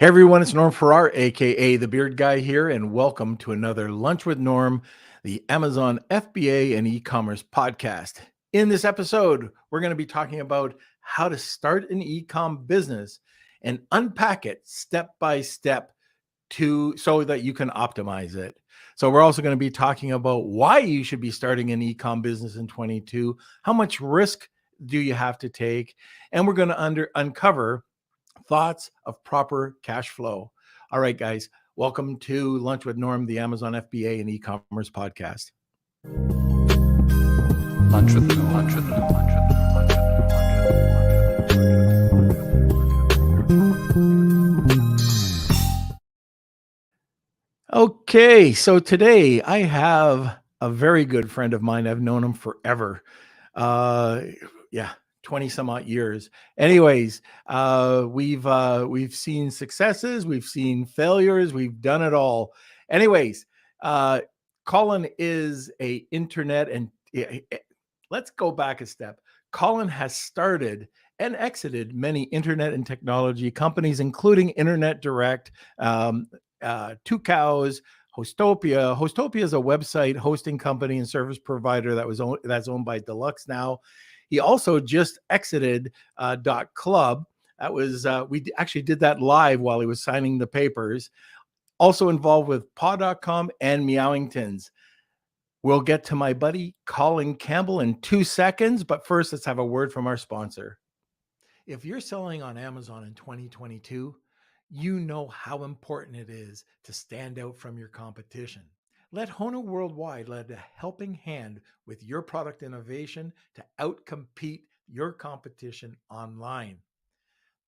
Hey everyone, it's Norm Farrar, aka the Beard Guy here, and welcome to another Lunch with Norm, the Amazon FBA and e-commerce podcast. In this episode, we're going to be talking about how to start an e-com business and unpack it step by step so that you can optimize it. So we're also going to be talking about why you should be starting an e-com business in 22, how much risk do you have to take, and we're going to uncover thoughts of proper cash flow. All right, guys, welcome to Lunch with Norm, the Amazon FBA and e-commerce podcast. Lunch with Norm. Lunch with Norm. Lunch with Norm. Lunch with Norm. Okay, so today I have a very good friend of mine. I've known him forever. 20 some odd years. Anyways, we've seen successes, we've seen failures, we've done it all. Anyways, Colin is a internet and let's go back a step. Colin has started and exited many internet and technology companies, including Internet Direct, Two Cows, Hostopia. Hostopia is a website hosting company and service provider that's owned by Deluxe now. He also just exited .club. That was we actually did that live while he was signing the papers. Also involved with paw.com and Meowingtons. We'll get to my buddy Colin Campbell in 2 seconds, but first let's have a word from our sponsor. If you're selling on Amazon in 2022, you know how important it is to stand out from your competition. Let Hono Worldwide lend a helping hand with your product innovation to outcompete your competition online.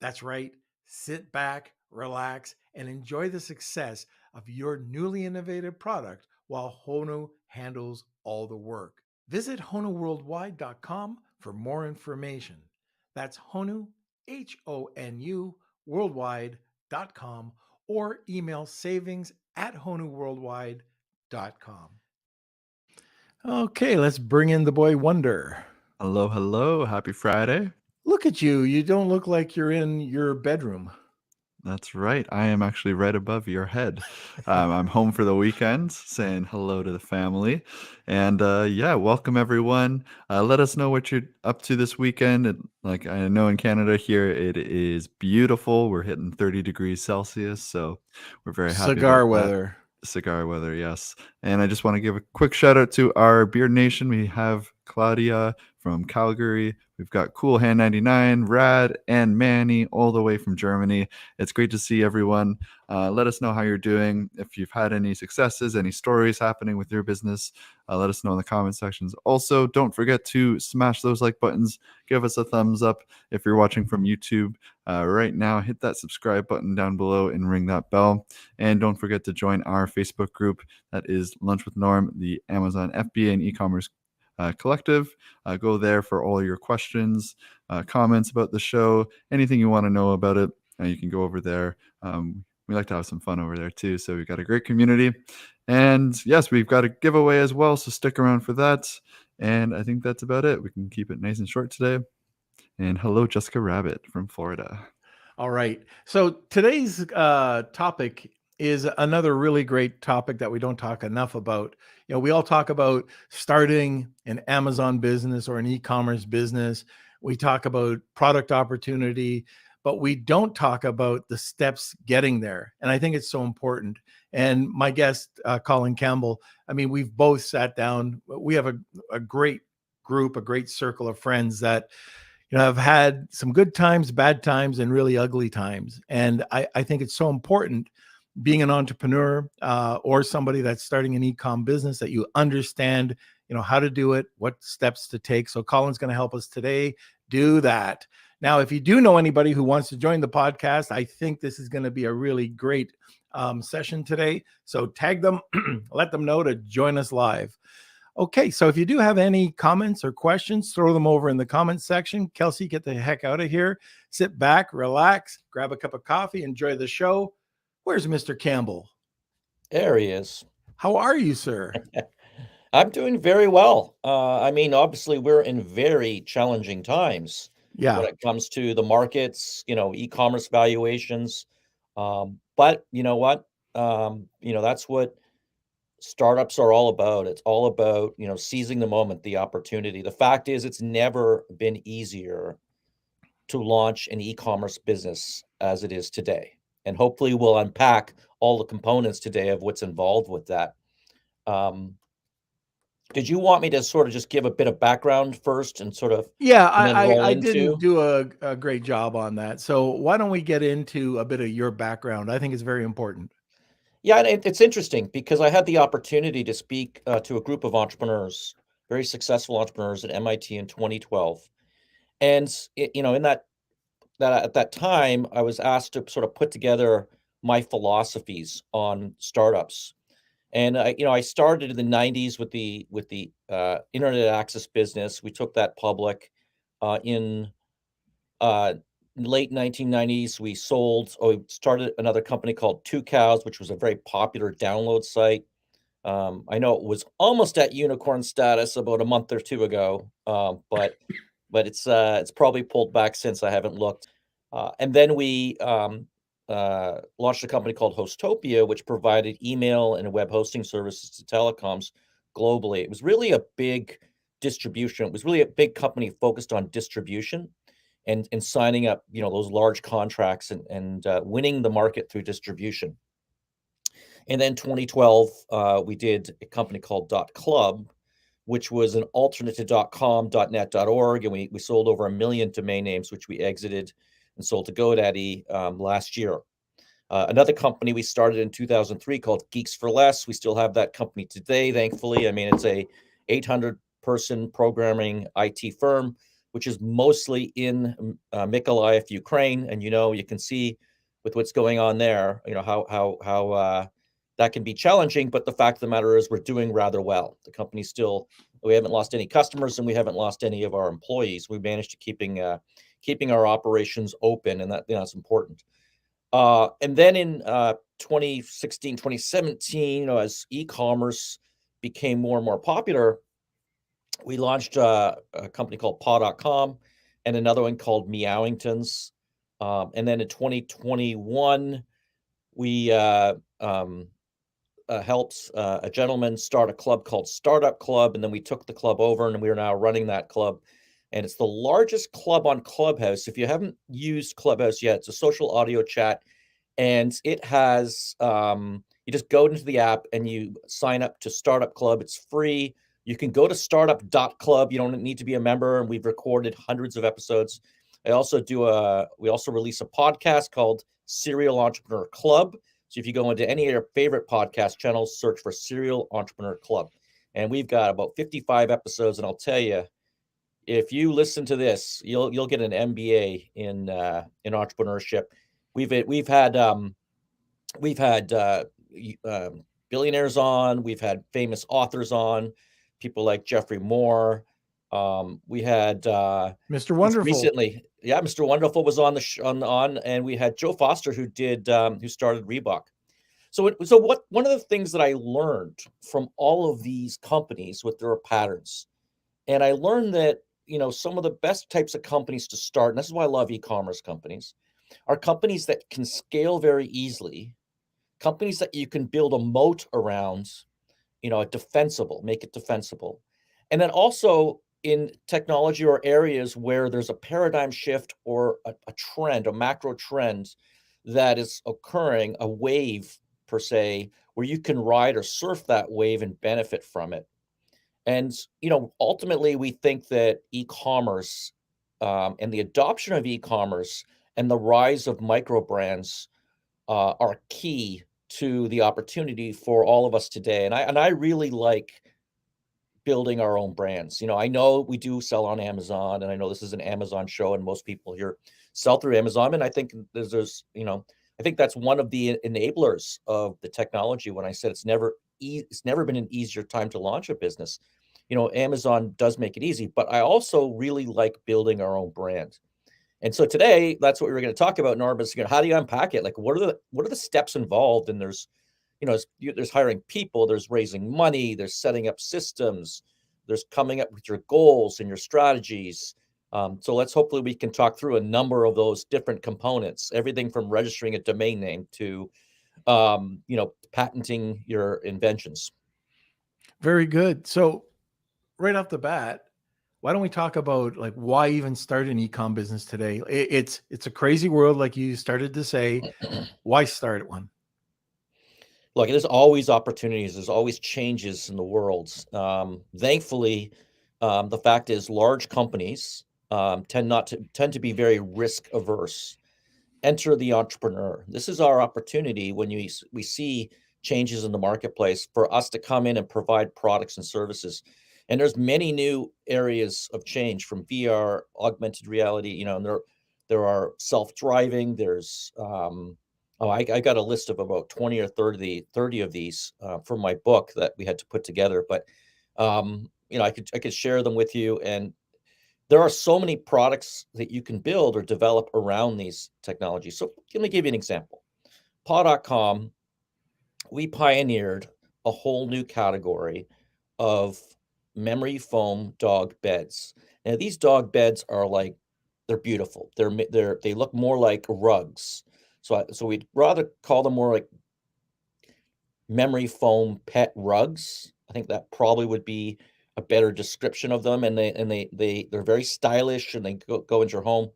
That's right. Sit back, relax, and enjoy the success of your newly innovative product while Hono handles all the work. Visit honoworldwide.com for more information. That's Honu, Honu, worldwide.com, or email savings@honoworldwide.com. Okay, let's bring in the boy Wonder. Hello, hello. Happy Friday. Look at you. You don't look like you're in your bedroom. That's right. I am actually right above your head. I'm home for the weekend, saying hello to the family. And welcome everyone. Let us know what you're up to this weekend. Like I know in Canada here, it is beautiful. We're hitting 30 degrees Celsius, so we're very happy Cigar about weather. that. Cigar weather, yes. And I just want to give a quick shout out to our Beard Nation. We have Claudia from Calgary. We've got Cool Hand 99, Rad, and Manny all the way from Germany. It's great to see everyone. Let us know how you're doing. If you've had any successes, any stories happening with your business, let us know in the comment sections. Also, don't forget to smash those like buttons. Give us a thumbs up if you're watching from YouTube. Right now, hit that subscribe button down below and ring that bell. And don't forget to join our Facebook group. That is Lunch with Norm, the Amazon FBA and e-commerce collective. Go there for all your questions, comments about the show, anything you want to know about it. You can go over there. We like to have some fun over there too. So we've got a great community. And yes, we've got a giveaway as well. So stick around for that. And I think that's about it. We can keep it nice and short today. And hello, Jessica Rabbit from Florida. All right. So today's topic is another really great topic that we don't talk enough about. We all talk about starting an Amazon business or an e-commerce business. We talk about product opportunity, but we don't talk about the steps getting there. And I think it's so important. And my guest, Colin Campbell, I mean, we've both sat down. We have a great group, a great circle of friends that I've had some good times, bad times, and really ugly times. And I think it's so important being an entrepreneur or somebody that's starting an e-com business that you understand, how to do it, what steps to take. So Colin's going to help us today do that. Now, if you do know anybody who wants to join the podcast, I think this is going to be a really great session today. So tag them, let them know to join us live. Okay, so if you do have any comments or questions, throw them over in the comments section. Kelsey, get the heck out of here. Sit back, relax, grab a cup of coffee, enjoy the show. Where's Mr. Campbell? There he is. How are you, sir? I'm doing very well. Obviously, we're in very challenging times when it comes to the markets, e-commerce valuations. But you know what? That's what startups are all about. It's all about, seizing the moment, the opportunity. The fact is, it's never been easier to launch an e-commerce business as it is today. And hopefully we'll unpack all the components today of what's involved with that. Um, did you want me to sort of just give a bit of background first and Yeah, and then roll I didn't into? do a great job on that. So why don't we get into a bit of your background? I think it's very important. Yeah, and it's interesting because I had the opportunity to speak to a group of entrepreneurs, very successful entrepreneurs at MIT in 2012. And in that at that time, I was asked to sort of put together my philosophies on startups. And I started in the 90s with the internet access business. We took that public in uh, late 1990s. We started another company called Two Cows, which was a very popular download site. I know it was almost at unicorn status about a month or two ago, but it's probably pulled back since. I haven't looked. And then we launched a company called Hostopia, which provided email and web hosting services to telecoms globally. It was really a big distribution. It was really a big company focused on distribution and signing up, those large contracts and winning the market through distribution. And then 2012, we did a company called .club, which was an alternate to .com, .net, .org, and we sold over 1 million domain names, which we exited and sold to GoDaddy last year. Another company we started in 2003 called Geeks for Less. We still have that company today, thankfully. I mean, it's a 800-person programming IT firm, which is mostly in Mykolaiv, Ukraine, and you can see with what's going on there, how that can be challenging. But the fact of the matter is, we're doing rather well. The company's still, we haven't lost any customers, and we haven't lost any of our employees. We managed to keeping our operations open, and that's important. And then in 2016, 2017, as e-commerce became more and more popular, we launched a company called paw.com and another one called Meowingtons. And then in 2021, we helped a gentleman start a club called Startup.club, and then we took the club over, and we are now running that club. And it's the largest club on Clubhouse. If you haven't used Clubhouse yet, it's a social audio chat, and it has you just go into the app and you sign up to Startup Club. It's free. You can go to Startup.club. You don't need to be a member, and we've recorded hundreds of episodes. We also release a podcast called Serial Entrepreneur Club. So if you go into any of your favorite podcast channels, search for Serial Entrepreneur Club. And we've got about 55 episodes, and I'll tell you, if you listen to this, you'll get an MBA in entrepreneurship. We've had billionaires on. We've had famous authors on, people like Jeffrey Moore. We had Mr. just Wonderful. recently, yeah, Mr. Wonderful was on on, and we had Joe Foster who started Reebok. So one of the things that I learned from all of these companies with their patterns, and I learned that some of the best types of companies to start, and this is why I love e-commerce companies, are companies that can scale very easily, companies that you can build a moat around, make it defensible. And then also in technology or areas where there's a paradigm shift or a trend, a macro trend that is occurring, a wave per se, where you can ride or surf that wave and benefit from it. And, ultimately, we think that e-commerce and the adoption of e-commerce and the rise of micro brands are key to the opportunity for all of us today. And I really like building our own brands. I know we do sell on Amazon, and I know this is an Amazon show, and most people here sell through Amazon. And I think I think that's one of the enablers of the technology. When I said it's never been an easier time to launch a business. Amazon does make it easy, but I also really like building our own brand. And so today, that's what we're going to talk about, Norm, is how do you unpack it? Like, what are the steps involved? And there's hiring people, there's raising money, there's setting up systems, there's coming up with your goals and your strategies. So let's hopefully we can talk through a number of those different components, everything from registering a domain name to, patenting your inventions. Very good. So right off the bat, why don't we talk about like why even start an ecom business today? It's a crazy world, like you started to say. Why start one? Look, there's always opportunities. There's always changes in the world. Thankfully, the fact is, large companies tend to be very risk averse. Enter the entrepreneur. This is our opportunity when we see changes in the marketplace for us to come in and provide products and services. And there's many new areas of change, from VR, augmented reality, and there are self-driving, there's I got a list of about 20 or 30 of these from my book that we had to put together. But I could share them with you. And there are so many products that you can build or develop around these technologies. So let me give you an example. Paw.com, we pioneered a whole new category of memory foam dog beds. Now, these dog beds are they're beautiful. They look more like rugs. So we'd rather call them more like memory foam pet rugs. I think that probably would be a better description of them. And they're very stylish, and they go into your home.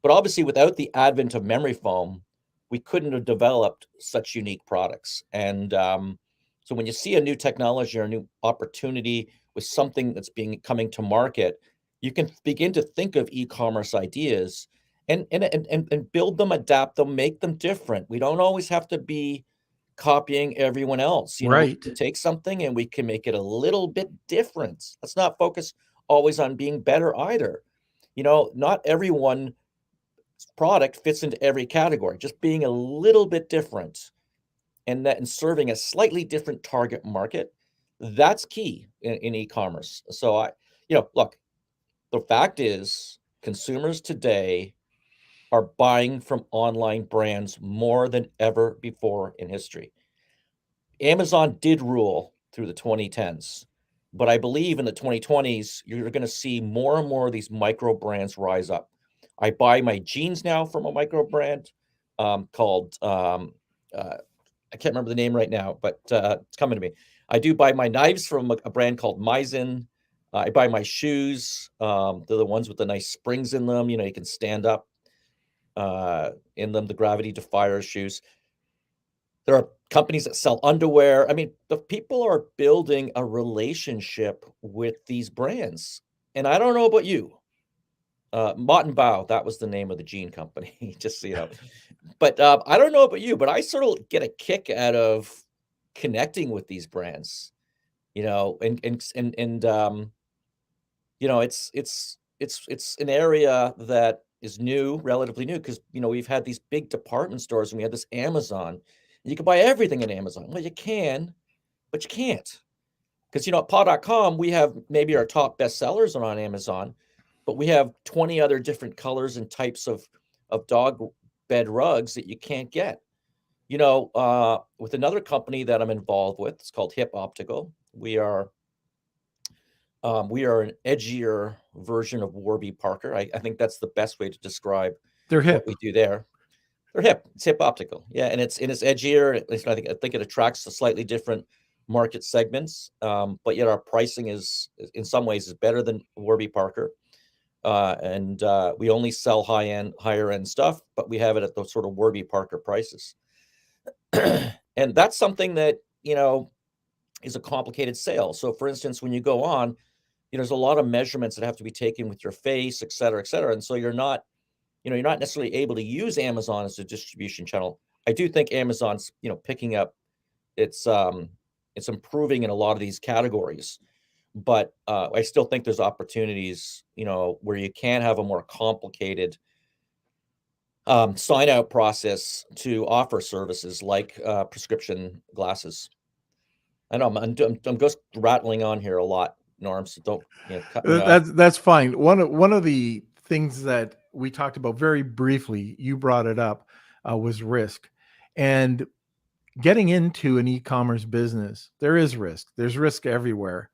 But obviously, without the advent of memory foam, we couldn't have developed such unique products. And so when you see a new technology or a new opportunity with something that's coming to market, you can begin to think of e-commerce ideas and build them, adapt them, make them different. We don't always have to be copying everyone else. We Right. can take something and we can make it a little bit different. Let's not focus always on being better either. Not everyone's product fits into every category. Just being a little bit different and serving a slightly different target market, that's key in e-commerce. So look, the fact is, consumers today are buying from online brands more than ever before in history. Amazon did rule through the 2010s, but I believe in the 2020s, you're going to see more and more of these micro brands rise up. I buy my jeans now from a micro brand called, I can't remember the name right now, but it's coming to me. I do buy my knives from a brand called Meizen. I buy my shoes. They're the ones with the nice springs in them. You can stand up in them, the gravity defier shoes. There are companies that sell underwear. I mean, the people are building a relationship with these brands. And I don't know about you. Mott and Bow, that was the name of the jean company, just so you know. But I don't know about you, but I sort of get a kick out of connecting with these brands, it's an area that is new, relatively new, because we've had these big department stores and we had this Amazon. You can buy everything in Amazon. Well, you can, but you can't. Because at paw.com, we have maybe our top bestsellers are on Amazon, but we have 20 other different colors and types of dog bed rugs that you can't get. With another company that I'm involved with, it's called Hip Optical. We are an edgier version of Warby Parker. I think that's the best way to describe They're what hip. we do there. They're hip. It's Hip Optical. Yeah, and it's edgier. At least I think it attracts a slightly different market segments. But yet our pricing is in some ways is better than Warby Parker. And we only sell higher end stuff, but we have it at those sort of Warby Parker prices. And that's something that is a complicated sale. So for instance, when you go on, there's a lot of measurements that have to be taken with your face, et cetera, et cetera. And so you're not necessarily able to use Amazon as a distribution channel. I do think Amazon's, picking up, it's improving in a lot of these categories, but I still think there's opportunities, where you can have a more complicated sign out process to offer services like prescription glasses. I know I'm just rattling on here a lot, Norm, so don't cut me off. That's fine. One of the things that we talked about very briefly, you brought it up, was risk. And getting into an e-commerce business, there is risk. There's risk everywhere.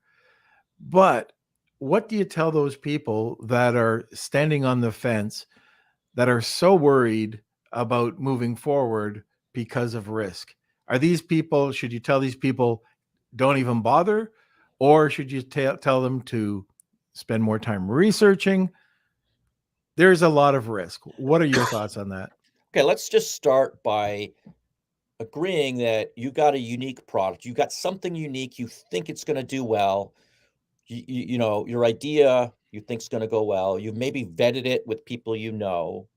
But what do you tell those people that are standing on the fence, that are so worried about moving forward because of risk? Are these people, should you tell these people, don't even bother? Or should you tell them to spend more time researching? There's a lot of risk. What are your thoughts on that? Okay, let's just start by agreeing that you got a unique product. You got something unique. You think it's going to do well. You know, your idea you think is going to go well. You've maybe vetted it with people you know.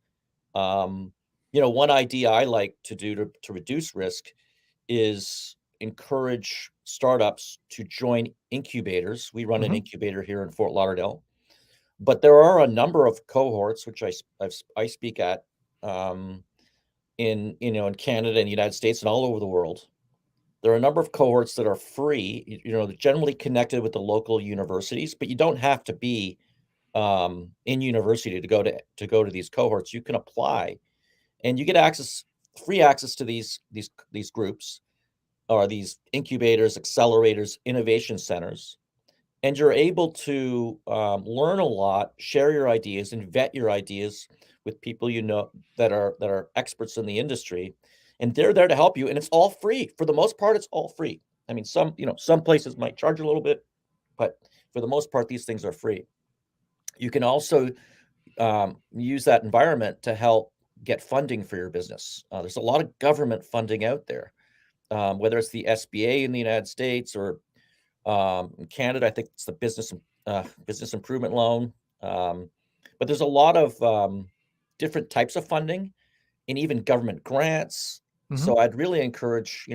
You know, one idea I like to do to reduce risk is encourage startups to join incubators. We run an incubator here in Fort Lauderdale, but there are a number of cohorts which I speak at in in Canada and the United States and all over the world. There are a number of cohorts that are free. You know, they're generally connected with the local universities, but you don't have to be in university to go to these cohorts. You can apply, and you get free access to these groups or these incubators, accelerators, innovation centers, and you're able to learn a lot, share your ideas, and vet your ideas with people you know that are experts in the industry, and they're there to help you. And it's all free for the most part. It's all free. I mean, some places might charge a little bit, but for the most part, these things are free. You can also use that environment to help get funding for your business. There's a lot of government funding out there, whether it's the SBA in the United States or in Canada. I think it's the business improvement loan. But there's a lot of different types of funding and even government grants. So I'd really encourage,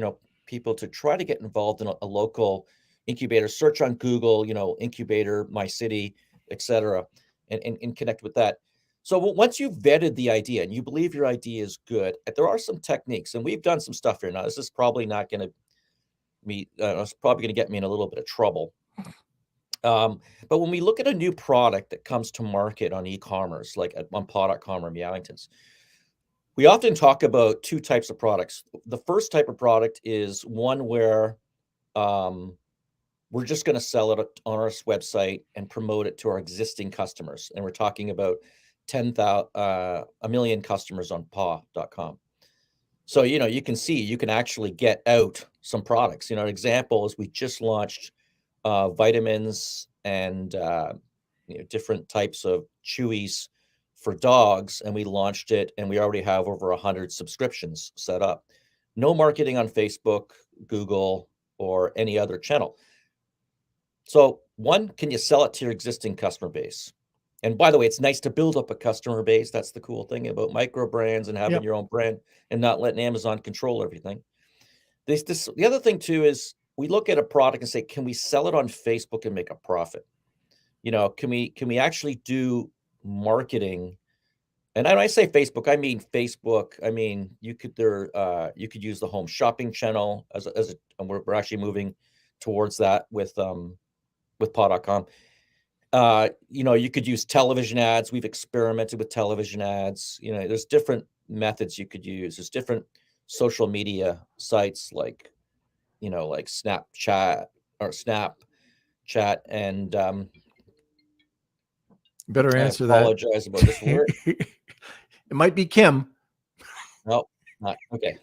people to try to get involved in a local incubator. Search on Google, incubator, my city, etc., and connect with that. So once you've vetted the idea and you believe your idea is good, there are some techniques, and we've done some stuff here. Now, this is probably not going to it's probably going to get me in a little bit of trouble. But when we look at a new product that comes to market on e-commerce, like on paw.com or Meowingtons, we often talk about two types of products. The first type of product is one where we're just going to sell it on our website and promote it to our existing customers. And we're talking about 1 million customers on paw.com. So, you can see, you can actually get out some products. An example is we just launched vitamins and different types of chewies for dogs, and we launched it, and we already have over 100 subscriptions set up. No marketing on Facebook, Google, or any other channel. So one, can you sell it to your existing customer base? And by the way, it's nice to build up a customer base. That's the cool thing about micro brands and having your own brand and not letting Amazon control everything. The other thing too is we look at a product and say, can we sell it on Facebook and make a profit? Can we actually do marketing? And when I say Facebook, I mean Facebook. I mean, you could use the home shopping channel and we're actually moving towards that with paw.com. You could use television ads. We've experimented with television ads. There's different methods you could use. There's different social media sites like Snapchat or Snapchat. And better I answer that. apologize about this word. It might be Kim. No, not okay.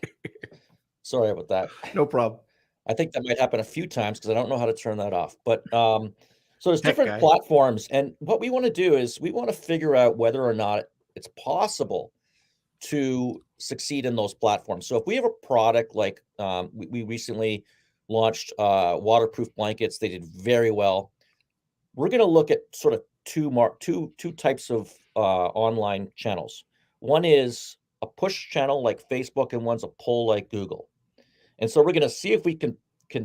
Sorry about that. No problem. I think that might happen a few times because I don't know how to turn that off. But so there's different platforms, and what we want to do is we want to figure out whether or not it's possible to succeed in those platforms. So if we have a product like we recently launched waterproof blankets, they did very well. We're going to look at sort of two types of online channels. One is a push channel like Facebook, and one's a pull like Google. And so we're going to see if we can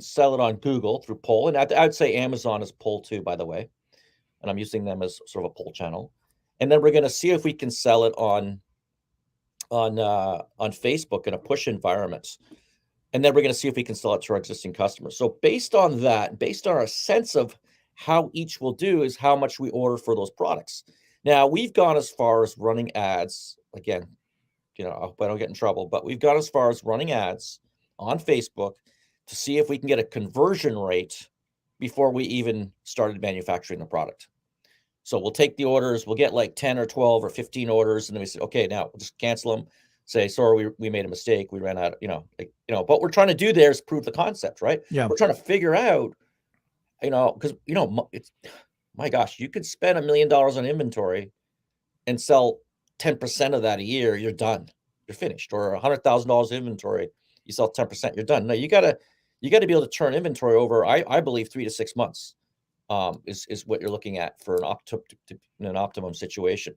sell it on Google through pull. And I'd say Amazon is pull too, by the way. And I'm using them as sort of a pull channel. And then we're going to see if we can sell it on Facebook in a push environment. And then we're going to see if we can sell it to our existing customers. So based on that, based on our sense of how each will do, is how much we order for those products. Now, we've gone as far as running ads. Again, I hope I don't get in trouble, but we've gone as far as running ads on Facebook to see if we can get a conversion rate before we even started manufacturing the product. So we'll take the orders, we'll get like 10 or 12 or 15 orders, and then we say, okay, now we'll just cancel them. Say, sorry, we made a mistake. We ran out, what we're trying to do there is prove the concept, right? Yeah. We're trying to figure out, because, it's, my gosh, you could spend $1 million on inventory and sell 10% of that a year, you're done. You're finished. Or $100,000 inventory, you sell 10%, you're done. No, you gotta be able to turn inventory over, I believe 3 to 6 months is what you're looking at for an optimum situation.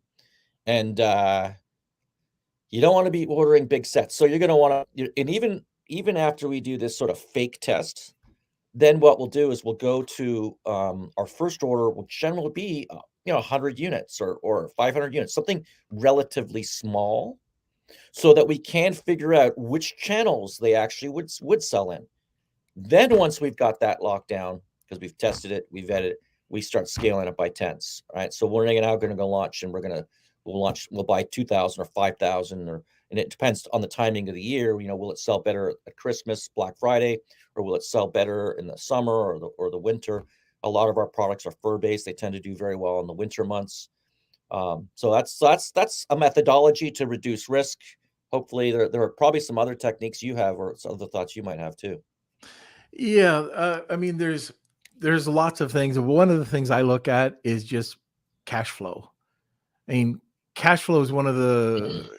And you don't want to be ordering big sets. So you're going to want to, and even after we do this sort of fake test, then what we'll do is we'll go to our first order will generally be 100 units or 500 units, something relatively small, so that we can figure out which channels they actually would sell in. Then once we've got that locked down, because we've tested it, we've vetted it, we start scaling it by tens. Right. So we're now going to go launch, and we'll buy 2,000 or 5,000, and it depends on the timing of the year. Will it sell better at Christmas, Black Friday, or will it sell better in the summer or the winter? A lot of our products are fur-based. They tend to do very well in the winter months. So that's a methodology to reduce risk. Hopefully, there are probably some other techniques you have, or some other thoughts you might have too. Yeah, I mean, there's lots of things. One of the things I look at is just cash flow. I mean, cash flow is one of the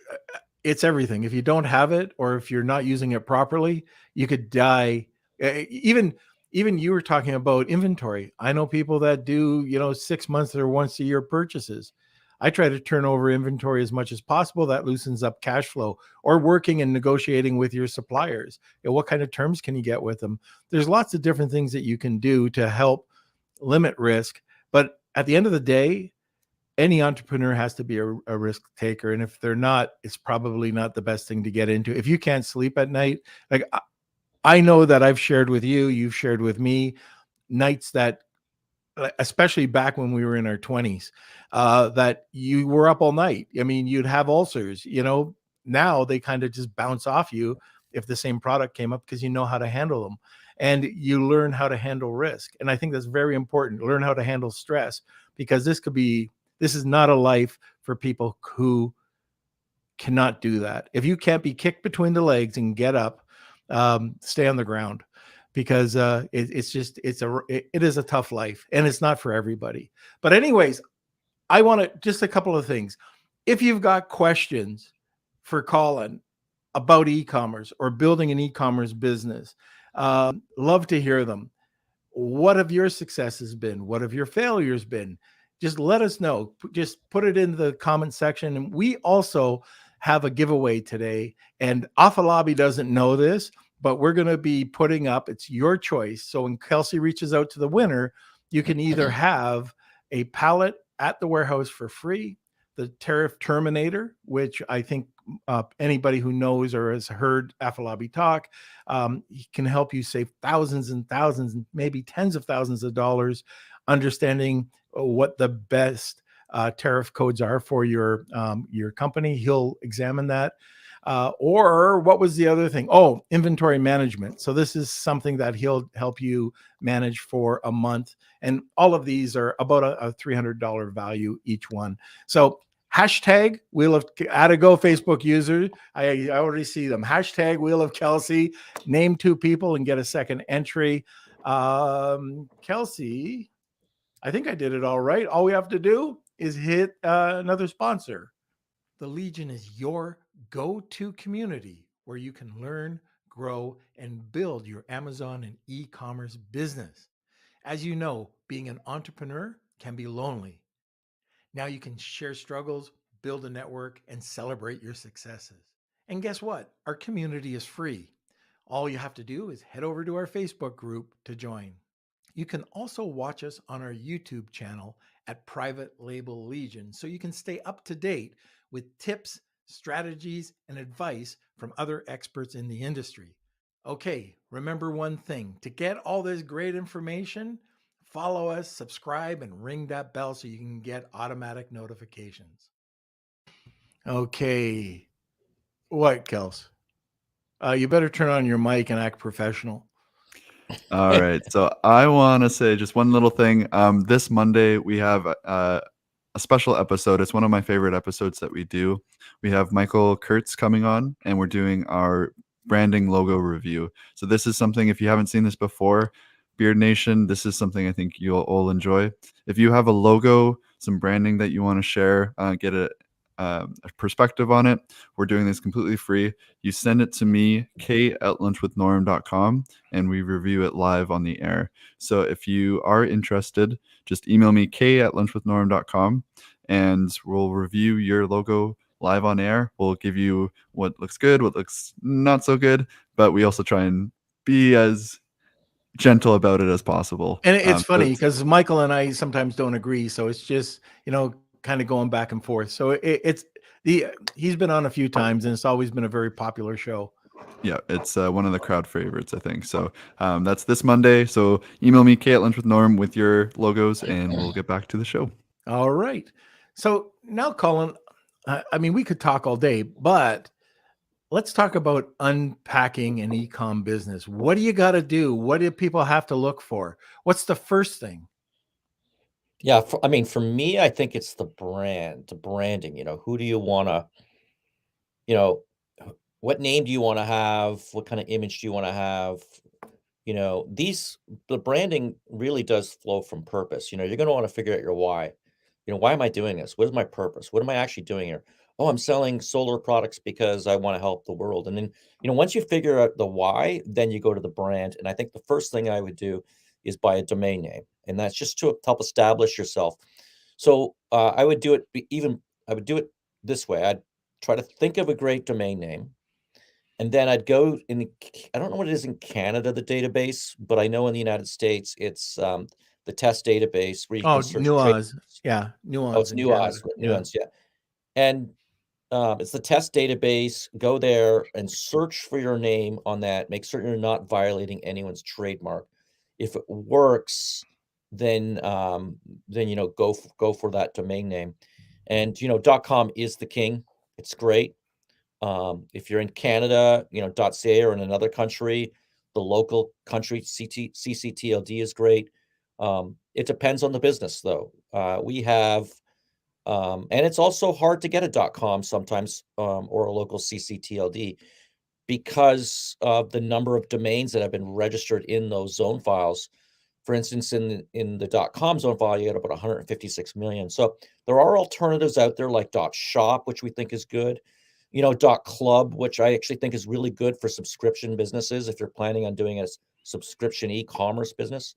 it's everything. If you don't have it, or if you're not using it properly, you could die. Even you were talking about inventory. I know people that do 6 months or once a year purchases. I try to turn over inventory as much as possible. That loosens up cash flow. Or working and negotiating with your suppliers. What kind of terms can you get with them? There's lots of different things that you can do to help limit risk. But at the end of the day, any entrepreneur has to be a risk taker. And if they're not, it's probably not the best thing to get into. If you can't sleep at night, like I know that I've shared with you, you've shared with me, nights that, especially back when we were in our 20s, that you were up all night. I mean, you'd have ulcers, now they kind of just bounce off you if the same product came up, because you know how to handle them, and you learn how to handle risk. And I think that's very important. Learn how to handle stress, because this is not a life for people who cannot do that. If you can't be kicked between the legs and get up, stay on the ground, because it is a tough life, and it's not for everybody. But anyways, I want to just a couple of things. If you've got questions for Colin about e-commerce or building an e-commerce business, love to hear them. What have your successes been? What have your failures been? Just let us know. Just put it in the comment section. And we also have a giveaway today, and Alpha Lobby doesn't know this, but we're going to be putting up, it's your choice. So when Kelsey reaches out to the winner, you can either have a pallet at the warehouse for free, the Tariff Terminator, which I think anybody who knows or has heard Alpha Lobby talk, he can help you save thousands and thousands, maybe tens of thousands of dollars, understanding what the best tariff codes are for your company. He'll examine that. Or what was the other thing? Oh, inventory management. So this is something that he'll help you manage for a month. And all of these are about a $300 value each one. So hashtag Wheel of Go Facebook user. I already see them. Hashtag Wheel of Kelsey. Name 2 people and get a second entry. Kelsey, I think I did it all right. All we have to do is hit another sponsor. The Legion is your go-to community where you can learn, grow, and build your Amazon and e-commerce business. As you know, being an entrepreneur can be lonely. Now you can share struggles, build a network, and celebrate your successes. And guess what? Our community is free. All you have to do is head over to our Facebook group to join. You can also watch us on our YouTube channel at Private Label Legion, so you can stay up to date with tips, strategies, and advice from other experts in the industry. Okay, remember one thing. To get all this great information, follow us, subscribe, and ring that bell so you can get automatic notifications. Okay. What, Kels? You better turn on your mic and act professional. All right. So I want to say just one little thing. This Monday, we have a special episode. It's one of my favorite episodes that we do. We have Michael Kurtz coming on, and we're doing our branding logo review. So this is something, if you haven't seen this before, Beard Nation, this is something I think you'll all enjoy. If you have a logo, some branding that you want to share, get a perspective on it, we're doing this completely free. You send it to me, k@lunchwithnorm.com, and we review it live on the air. So if you are interested, just email me, k@lunchwithnorm.com, and we'll review your logo live on air. We'll give you what looks good, what looks not so good, but we also try and be as gentle about it as possible. And it's So funny because Michael and I sometimes don't agree, so it's just, kind of going back and forth. So he's been on a few times, and it's always been a very popular show. yeah, it's one of the crowd favorites, I think. So that's this Monday. So email me, k@lunchwithnorm, with your logos, and we'll get back to the show. All right. So now, Colin, I mean, we could talk all day, but let's talk about unpacking an eCom business. What do you got to do? What do people have to look for? What's the first thing? Yeah, I mean, for me, I think it's the branding. Who do you want to, you know, what name do you want to have? What kind of image do you want to have? The branding really does flow from purpose. You're going to want to figure out your why. Why am I doing this? What is my purpose? What am I actually doing here? Oh, I'm selling solar products because I want to help the world. And then, once you figure out the why, then you go to the brand. And I think the first thing I would do is buy a domain name. And that's just to help establish yourself. So I would do it this way. I'd try to think of a great domain name. And then I'd go I don't know what it is in Canada, the database, but I know in the United States, it's the test database where you Oh, can search trade. Nuance. Yeah, Oh, Nuance it's in Canada. Yeah. Nuance, yeah. And it's the test database. Go there and search for your name on that. Make certain you're not violating anyone's trademark. If it works, then go for that domain name. And .com is the king. It's great. If you're in Canada, .ca, or in another country, the local country CCTLD is great. It depends on the business, though. We have, and it's also hard to get a .com sometimes, or a local CCTLD, because of the number of domains that have been registered in those zone files. For instance, in the .com zone file, you got about 156 million. So there are alternatives out there like .shop, which we think is good. .club, which I actually think is really good for subscription businesses if you're planning on doing a subscription e-commerce business.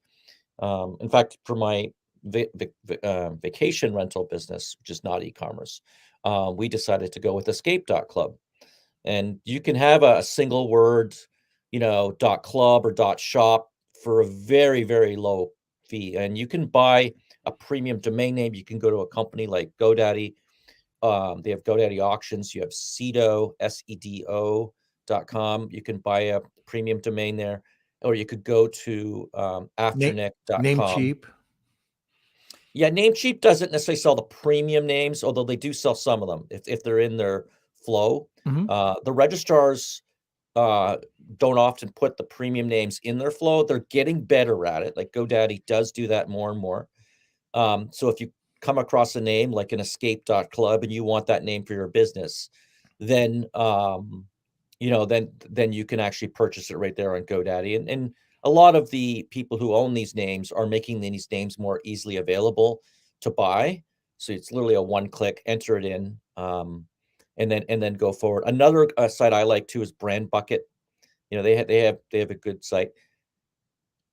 In fact, for my vacation rental business, which is not e-commerce, we decided to go with escape.club. And you can have a single word, .club or .shop for a very, very low fee. And you can buy a premium domain name. You can go to a company like GoDaddy. They have GoDaddy auctions. You have Sedo, SEDO.com. You can buy a premium domain there, or you could go to afternick.com. Namecheap. Yeah, Namecheap doesn't necessarily sell the premium names, although they do sell some of them if they're in their flow. The registrars don't often put the premium names in their flow. They're getting better at it. Like GoDaddy does do that more and more. So if you come across a name like an escape.club and you want that name for your business, then then you can actually purchase it right there on GoDaddy. And a lot of the people who own these names are making these names more easily available to buy. So it's literally a one-click, enter it in, and then go forward. Another site I like too is Brand Bucket. They have a good site.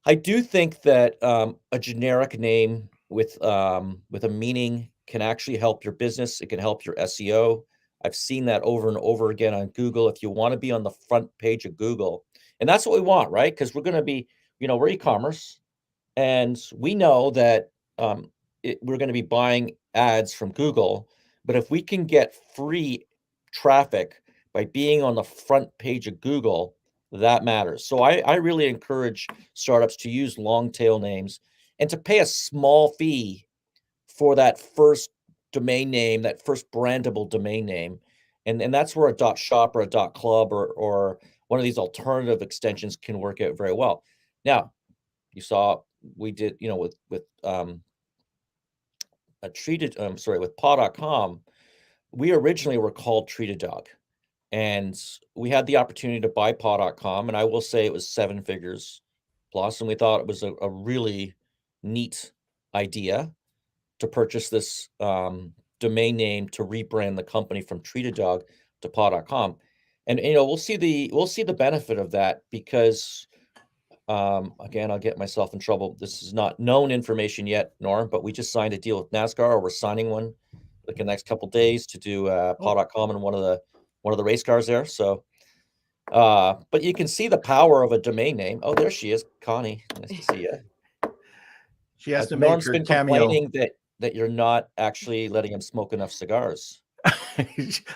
I do think that a generic name with a meaning can actually help your business. It can help your SEO. I've seen that over and over again on Google. If you want to be on the front page of Google, and that's what we want, right? Because we're going to be, we're e-commerce, and we know that we're going to be buying ads from Google. But if we can get free traffic by being on the front page of Google, that matters. So I really encourage startups to use long tail names and to pay a small fee for that first domain name, that first brandable domain name. And that's where a .shop or a .club or one of these alternative extensions can work out very well. Now, you saw we did, with with paw.com, we originally were called Treat a Dog, and we had the opportunity to buy paw.com, and I will say it was 7 figures plus, and we thought it was a really neat idea to purchase this domain name to rebrand the company from Treat a Dog to paw.com. And we'll see the benefit of that because again, I'll get myself in trouble. This is not known information yet, Norm, but we just signed a deal with NASCAR, or we're signing one like in the next couple days to do paw.com and one of the race cars there. So but you can see the power of a domain name. Oh, there she is, Connie. Nice to see you. She has to make Norm's her been cameo. complaining that you're not actually letting him smoke enough cigars.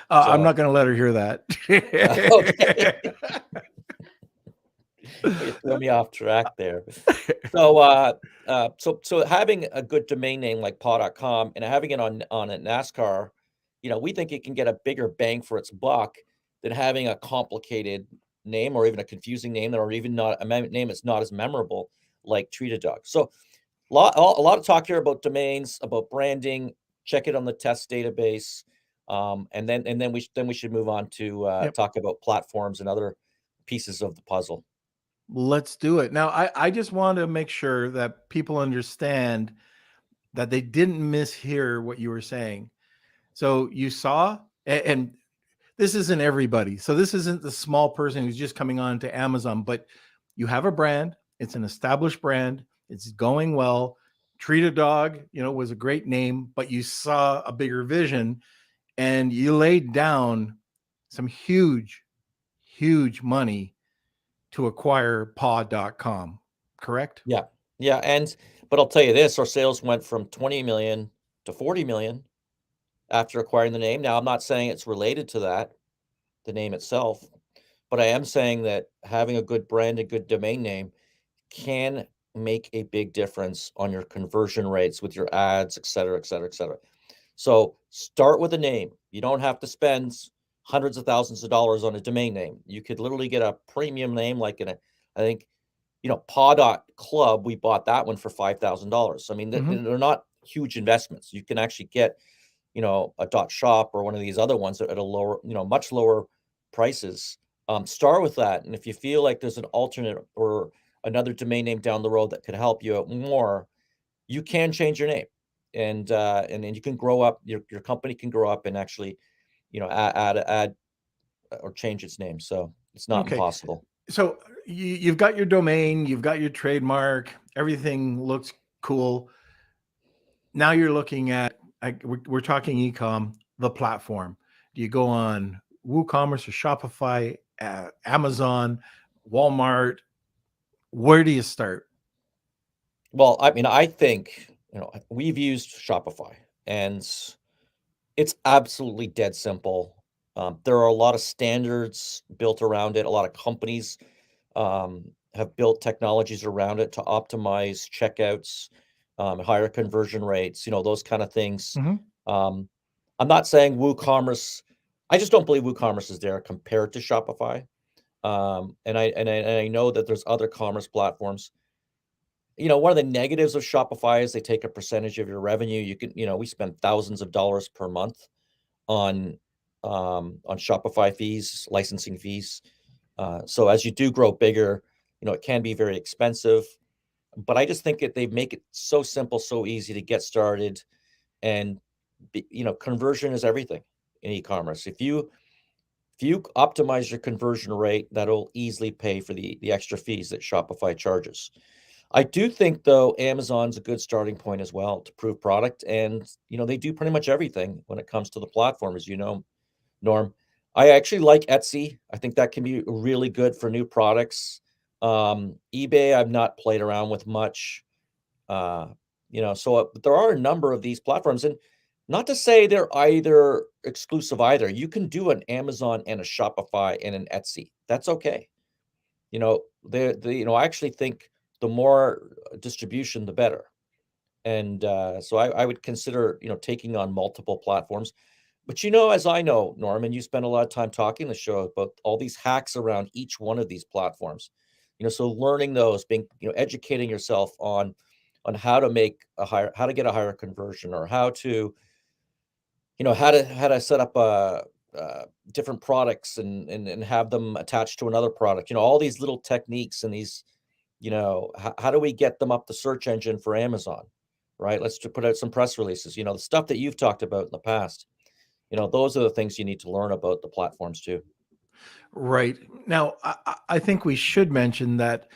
I'm not going to let her hear that. Okay. You threw me off track there. So having a good domain name like paw.com and having it on a NASCAR, we think it can get a bigger bang for its buck than having a complicated name or even a confusing name, or even not a name that's not as memorable like Treat a Dog. So a lot of talk here about domains, about branding. Check it on the test database, and then we should move on to talk about platforms and other pieces of the puzzle. Let's do it. Now, I just want to make sure that people understand that they didn't mishear what you were saying. So you saw, and this isn't everybody. So this isn't the small person who's just coming on to Amazon, but you have a brand. It's an established brand. It's going well. Treat a Dog, was a great name, but you saw a bigger vision and you laid down some huge, huge money to acquire paw.com, correct? Yeah. But I'll tell you this, our sales went from 20 million to 40 million after acquiring the name. Now, I'm not saying it's related to that, the name itself, but I am saying that having a good brand, a good domain name can make a big difference on your conversion rates with your ads, et cetera, et cetera, et cetera. So start with a name. You don't have to spend hundreds of thousands of dollars on a domain name. You could literally get a premium name like I think, paw.club, we bought that one for $5,000. I mean, they're not huge investments. You can actually get, a .shop or one of these other ones at a lower, much lower prices. Start with that. And if you feel like there's an alternate or another domain name down the road that could help you out more, you can change your name. And then you can grow up, your company can grow up and actually, add or change its name. So it's not impossible. So you've got your domain, you've got your trademark, everything looks cool. Now you're looking at, we're talking eCom, the platform. Do you go on WooCommerce or Shopify, Amazon, Walmart? Where do you start? Well, I mean, I think, we've used Shopify and it's absolutely dead simple. There are a lot of standards built around it. A lot of companies have built technologies around it to optimize checkouts, higher conversion rates, those kind of things. I'm not saying WooCommerce. I just don't believe WooCommerce is there compared to Shopify. And I know that there's other commerce platforms. One of the negatives of Shopify is they take a percentage of your revenue. You can, we spend thousands of dollars per month on Shopify fees, licensing fees. So as you do grow bigger, it can be very expensive. But I just think they make it so simple, so easy to get started, and conversion is everything in e-commerce. If you optimize your conversion rate, that'll easily pay for the extra fees that Shopify charges. I do think, though, Amazon's a good starting point as well to prove product. And, they do pretty much everything when it comes to the platform, as you know, Norm. I actually like Etsy. I think that can be really good for new products. eBay, I've not played around with much. So there are a number of these platforms. And not to say they're either exclusive either. You can do an Amazon and a Shopify and an Etsy. That's okay. I actually think the more distribution, the better. And so I would consider, taking on multiple platforms. But, as I know, Norman, you spend a lot of time talking on the show about all these hacks around each one of these platforms. So learning those, being, educating yourself on on how to get a higher conversion, or how to, how to set up different products and have them attached to another product. All these little techniques and these, how do we get them up the search engine for Amazon, right? Let's put out some press releases. The stuff that you've talked about in the past. Those are the things you need to learn about the platforms too. Right. Now, I think we should mention that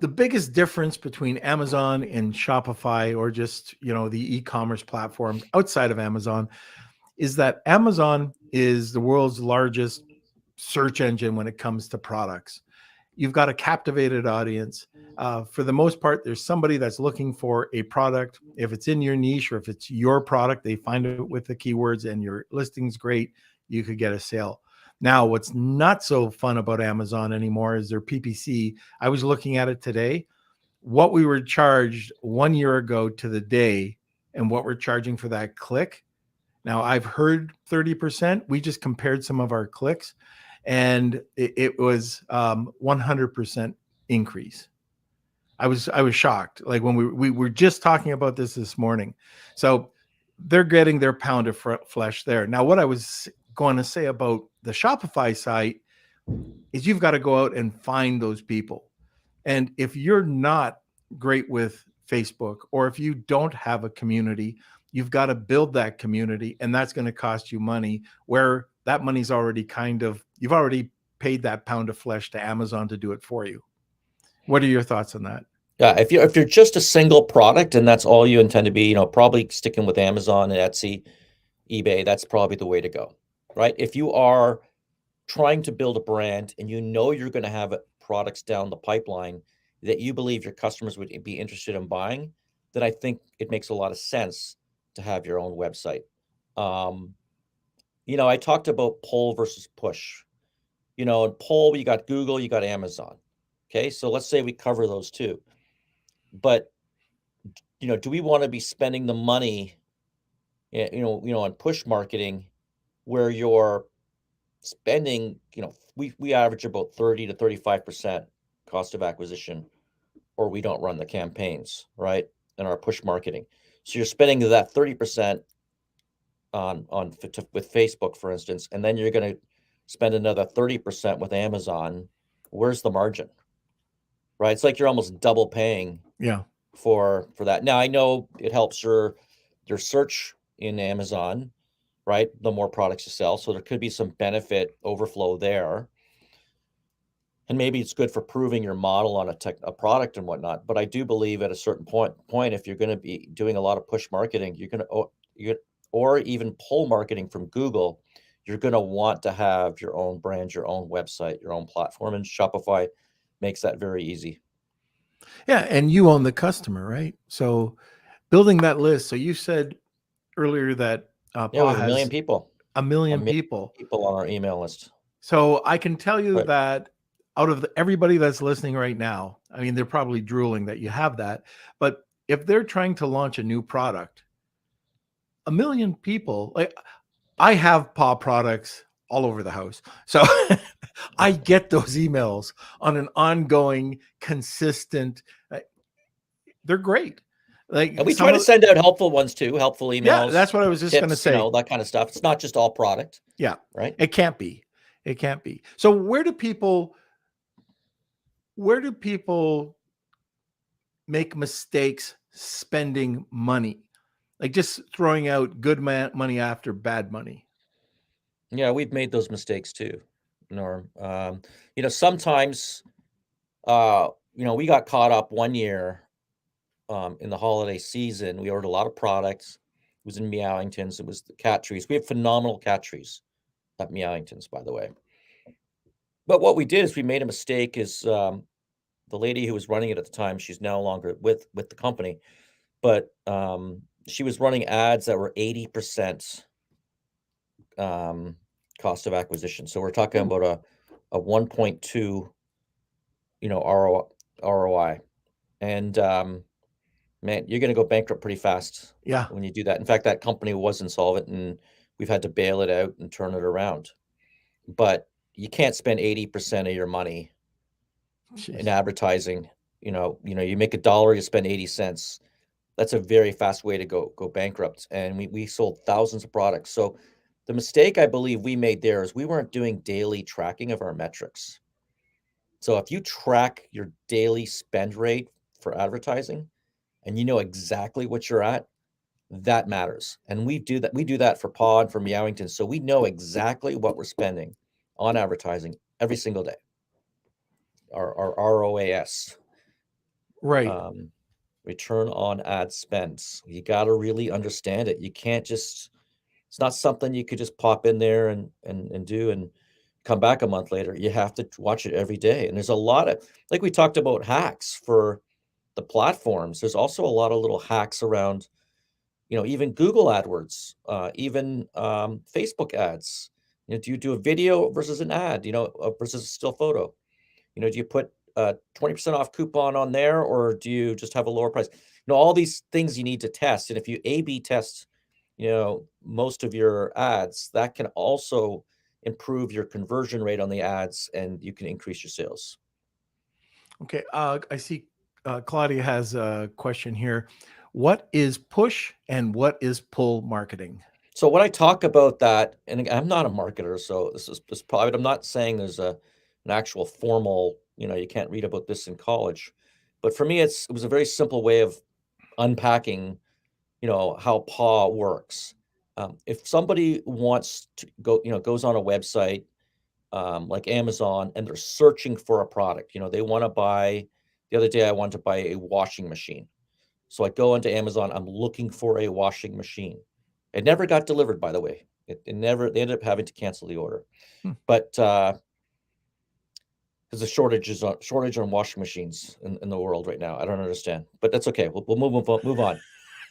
the biggest difference between Amazon and Shopify, or just, the e-commerce platforms outside of Amazon, is that Amazon is the world's largest search engine when it comes to products. You've got a captivated audience. For the most part, there's somebody that's looking for a product. If it's in your niche, or if it's your product, they find it with the keywords and your listing's great, you could get a sale. Now, what's not so fun about Amazon anymore is their PPC. I was looking at it today. What we were charged 1 year ago to the day, and what we're charging for that click. Now, I've heard 30%. We just compared some of our clicks, and it was 100% increase. I was shocked. Like, when we were just talking about this morning. So they're getting their pound of flesh there. Now, what I was going to say about the Shopify site is you've got to go out and find those people. And if you're not great with Facebook, or if you don't have a community, you've got to build that community, and that's going to cost you money, where that money's already you've already paid that pound of flesh to Amazon to do it for you. What are your thoughts on that? Yeah, if you're just a single product and that's all you intend to be, probably sticking with Amazon and Etsy, eBay, that's probably the way to go, right? If you are trying to build a brand and you're going to have products down the pipeline that you believe your customers would be interested in buying, then I think it makes a lot of sense to have your own website. I talked about pull versus push. In pull, you got Google, you got Amazon. Okay, so let's say we cover those two. But do we want to be spending the money, on push marketing, where you're spending, we average about 30 to 35% cost of acquisition, or we don't run the campaigns, right, in our push marketing. So you're spending that 30% with Facebook, for instance, and then you're going to spend another 30% with Amazon. Where's the margin, right? It's like you're almost double paying. Yeah. For that. Now, I know it helps your search in Amazon, right? The more products you sell, so there could be some benefit overflow there, and maybe it's good for proving your model on a product and whatnot. But I do believe at a certain point, if you're going to be doing a lot of push marketing, or even pull marketing from Google, you're going to want to have your own brand, your own website, your own platform, and Shopify makes that very easy. Yeah, and you own the customer, right? So building that list. So you said earlier that Yeah, Paul we have has 1 million people. a million people. People on our email list. So I can tell you Right. that out of everybody that's listening right now, I mean, they're probably drooling that you have that. But if they're trying to launch a new product, 1 million people, like, I have paw products all over the house. So I get those emails on an ongoing, consistent, they're great. Like, And we try to send out helpful ones too, helpful emails. Yeah, that's what I was just going to say. That kind of stuff. It's not just all product. Yeah. Right. It can't be. So where do people make mistakes spending money? Like, just throwing out good money after bad money. Yeah, we've made those mistakes too, Norm. Sometimes, we got caught up 1 year in the holiday season. We ordered a lot of products. It was in Meowingtons. It was the cat trees. We have phenomenal cat trees at Meowingtons, by the way. But what we did is we made a mistake. Is the lady who was running it at the time, she's no longer with the company, but she was running ads that were 80% cost of acquisition. So we're talking about a 1.2, ROI. And man, you're going to go bankrupt pretty fast. Yeah. When you do that. In fact, that company was insolvent, and we've had to bail it out and turn it around. But you can't spend 80% of your money in advertising You make $1, you spend 80 cents. That's a very fast way to go bankrupt. And we sold thousands of products. So the mistake I believe we made there is we weren't doing daily tracking of our metrics. So if you track your daily spend rate for advertising and you know exactly what you're at, that matters. And we do that for Pod, for Meowington. So we know exactly what we're spending on advertising every single day. Our ROAS. Right. Return on ad spend. You got to really understand it. You can't just, it's not something you could just pop in there and do and come back a month later. You have to watch it every day. And there's a lot of, like we talked about hacks for the platforms. There's also a lot of little hacks around, even Google AdWords, even Facebook ads. Do you do a video versus an ad, versus a still photo? Do you put 20% off coupon on there, or do you just have a lower price? All these things you need to test. And if you A/B test, most of your ads, that can also improve your conversion rate on the ads, and you can increase your sales. Okay. I see Claudia has a question here. What is push and what is pull marketing? So when I talk about that, and I'm not a marketer, so this is private. I'm not saying there's an actual formal, you can't read about this in college. But for me, it was a very simple way of unpacking, how PAW works. If somebody wants to go, goes on a website like Amazon, and they're searching for a product, they want to buy. The other day, I wanted to buy a washing machine. So I go into Amazon. I'm looking for a washing machine. It never got delivered, by the way. They ended up having to cancel the order. But there's a shortage on washing machines in the world right now. I don't understand, but that's okay. We'll move on.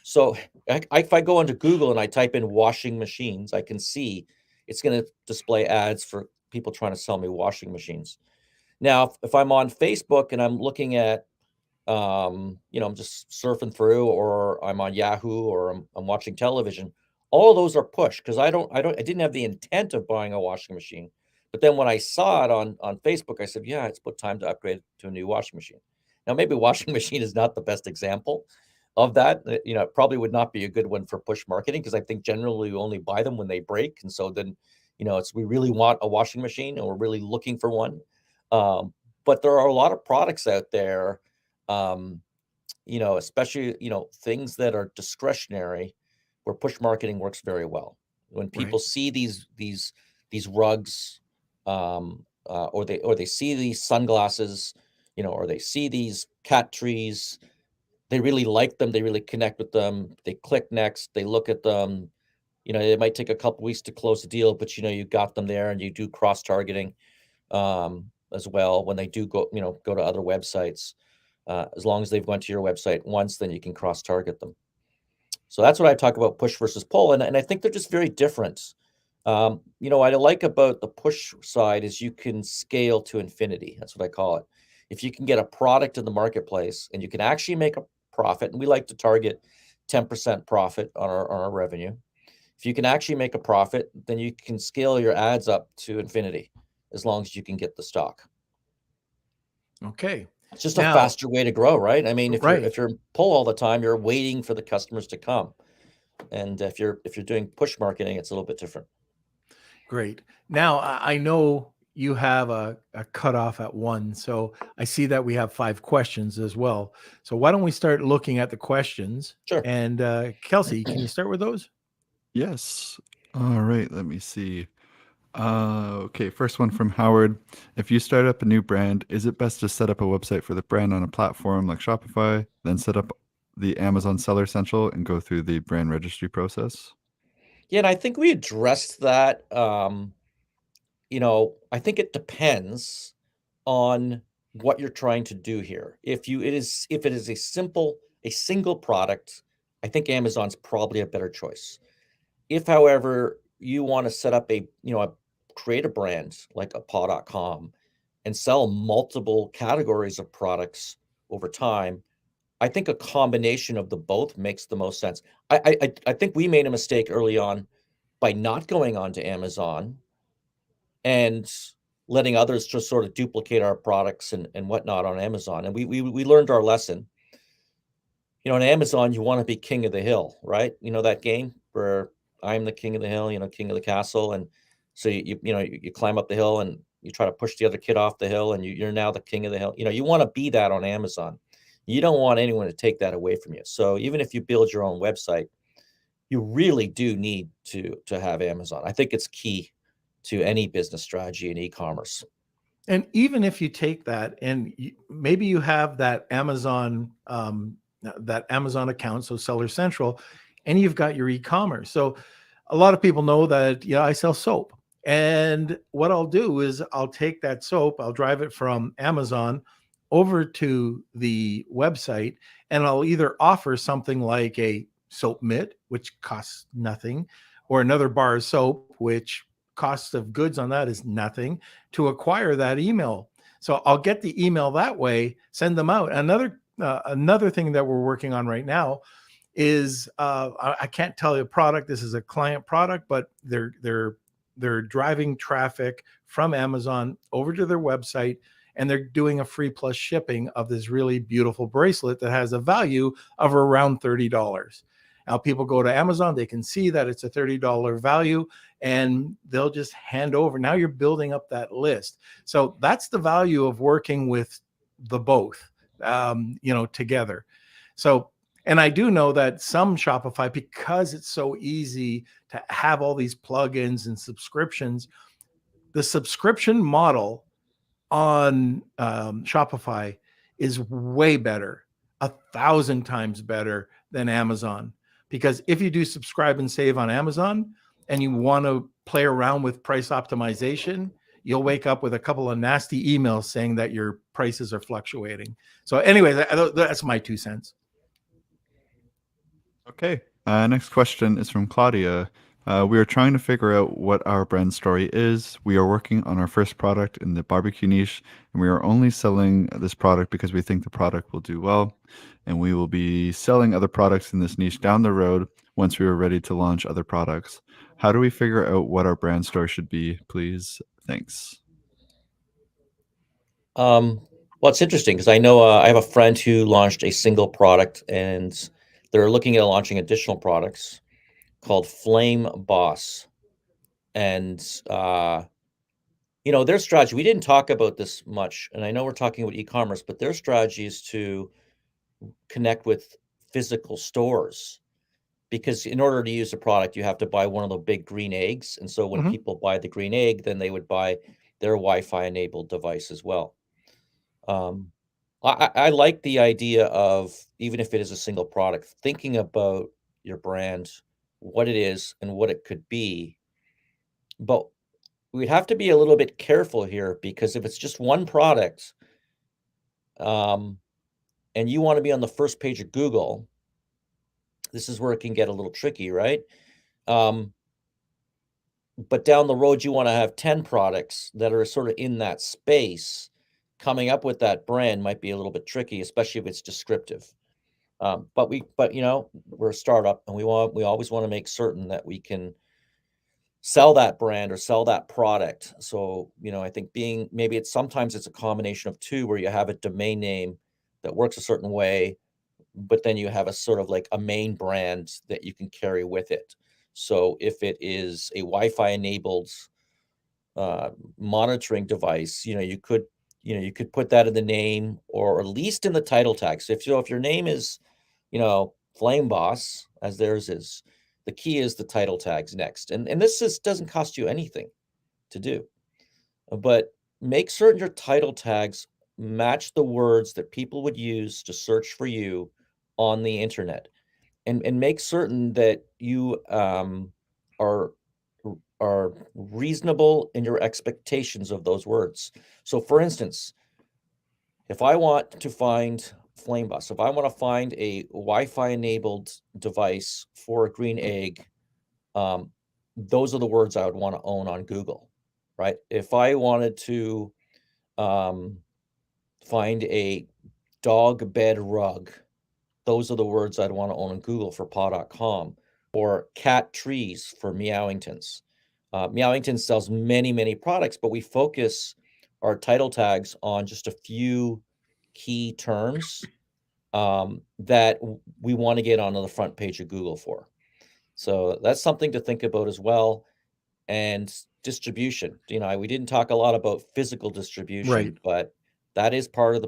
So if I go into Google and I type in washing machines, I can see it's going to display ads for people trying to sell me washing machines. Now, if I'm on Facebook and I'm looking at, I'm just surfing through, or I'm on Yahoo, or I'm watching television, all of those are push, because I didn't have the intent of buying a washing machine. But then when I saw it on Facebook, I said, yeah, it's about time to upgrade to a new washing machine. Now, maybe washing machine is not the best example of that. It probably would not be a good one for push marketing, because I think generally we only buy them when they break. And so then, we really want a washing machine, and we're really looking for one. But there are a lot of products out there, especially, things that are discretionary, where push marketing works very well. When people see these rugs, or they see these sunglasses, or they see these cat trees, they really like them. They really connect with them. They click next. They look at them. It might take a couple weeks to close the deal, but you got them there, and you do cross targeting as well when they do go to other websites. As long as they've went to your website once, then you can cross target them. So that's what I talk about, push versus pull, and I think they're just very different. What I like about the push side is you can scale to infinity. That's what I call it. If you can get a product in the marketplace and you can actually make a profit, and we like to target 10% profit on our revenue. If you can actually make a profit, then you can scale your ads up to infinity, as long as you can get the stock. Okay. It's just a faster way to grow, right? I mean, if you're pull all the time, you're waiting for the customers to come. And if you're doing push marketing, it's a little bit different. Great. Now I know you have a cutoff at 1. So I see that we have 5 questions as well. So why don't we start looking at the questions? Sure. And Kelsey, can you start with those? Yes. All right. Let me see. Okay, first one from Howard. If you start up a new brand, is it best to set up a website for the brand on a platform like Shopify, then set up the Amazon Seller Central and go through the brand registry process? Yeah, and I think we addressed that. I think it depends on what you're trying to do here. If it is a single product, I think Amazon's probably a better choice. If, however, you want to set up create a brand like a paw.com and sell multiple categories of products over time, I think a combination of the both makes the most sense. I think we made a mistake early on by not going on to Amazon and letting others just sort of duplicate our products and whatnot on Amazon. And we learned our lesson. On Amazon, you want to be king of the hill, right? You know that game where I'm the king of the hill, king of the castle, and so you climb up the hill and you try to push the other kid off the hill, and you're now the king of the hill. You want to be that on Amazon. You don't want anyone to take that away from you. So even if you build your own website, you really do need to have Amazon. I think it's key to any business strategy in e-commerce. And even if you take that and maybe you have that Amazon account, so Seller Central, and you've got your e-commerce. So a lot of people know that, I sell soap. And what I'll do is I'll take that soap, I'll drive it from Amazon over to the website, and I'll either offer something like a soap mitt, which costs nothing, or another bar of soap, which cost of goods on that is nothing, to acquire that email. So I'll get the email that way, send them out. Another thing that we're working on right now is I can't tell you a product. This is a client product, but they're driving traffic from Amazon over to their website, and they're doing a free plus shipping of this really beautiful bracelet that has a value of around $30. Now, people go to Amazon, they can see that it's a $30 value, and they'll just hand over. Now you're building up that list. So that's the value of working with the both, together. So, and I do know that some Shopify, because it's so easy to have all these plugins and subscriptions, the subscription model on Shopify is way better, 1,000 times better than Amazon. Because if you do subscribe and save on Amazon and you want to play around with price optimization, you'll wake up with a couple of nasty emails saying that your prices are fluctuating. So anyway, that's my 2 cents. Okay. Next question is from Claudia. We are trying to figure out what our brand story is. We are working on our first product in the barbecue niche, and we are only selling this product because we think the product will do well. And we will be selling other products in this niche down the road once we are ready to launch other products. How do we figure out what our brand story should be, please? Thanks. Well, it's interesting because I know I have a friend who launched a single product, and they're looking at launching additional products called Flame Boss. And their strategy, we didn't talk about this much, and I know we're talking about e-commerce, but their strategy is to connect with physical stores, because in order to use the product, you have to buy one of the big green eggs. And so when people buy the green egg, then they would buy their Wi-Fi enabled device as well. I like the idea of, even if it is a single product, thinking about your brand, what it is and what it could be. But we'd have to be a little bit careful here, because if it's just one product, and you want to be on the first page of Google, this is where it can get a little tricky, right? But down the road, you want to have 10 products that are sort of in that space. Coming up with that brand might be a little bit tricky, especially if it's descriptive. But we're a startup, and we always want to make certain that we can sell that brand or sell that product. So, I think sometimes it's a combination of two, where you have a domain name that works a certain way, but then you have a sort of like a main brand that you can carry with it. So if it is a Wi-Fi enabled monitoring device, you could put that in the name, or at least in the title tag. So if your name is, Flame Boss, as theirs is, the key is the title tags next. And this doesn't cost you anything to do, but make certain your title tags match the words that people would use to search for you on the internet, and make certain that you are reasonable in your expectations of those words. So for instance, if I want to find Flame Bus, if I want to find a Wi-Fi enabled device for a green egg, those are the words I would want to own on Google, right? If I wanted to find a dog bed rug, those are the words I'd want to own on Google for paw.com, or cat trees for Meowingtons. Meowington sells many products, but we focus our title tags on just a few key terms that we want to get onto the front page of Google for. So that's something to think about as well. And distribution, we didn't talk a lot about physical distribution, Right. but that is part of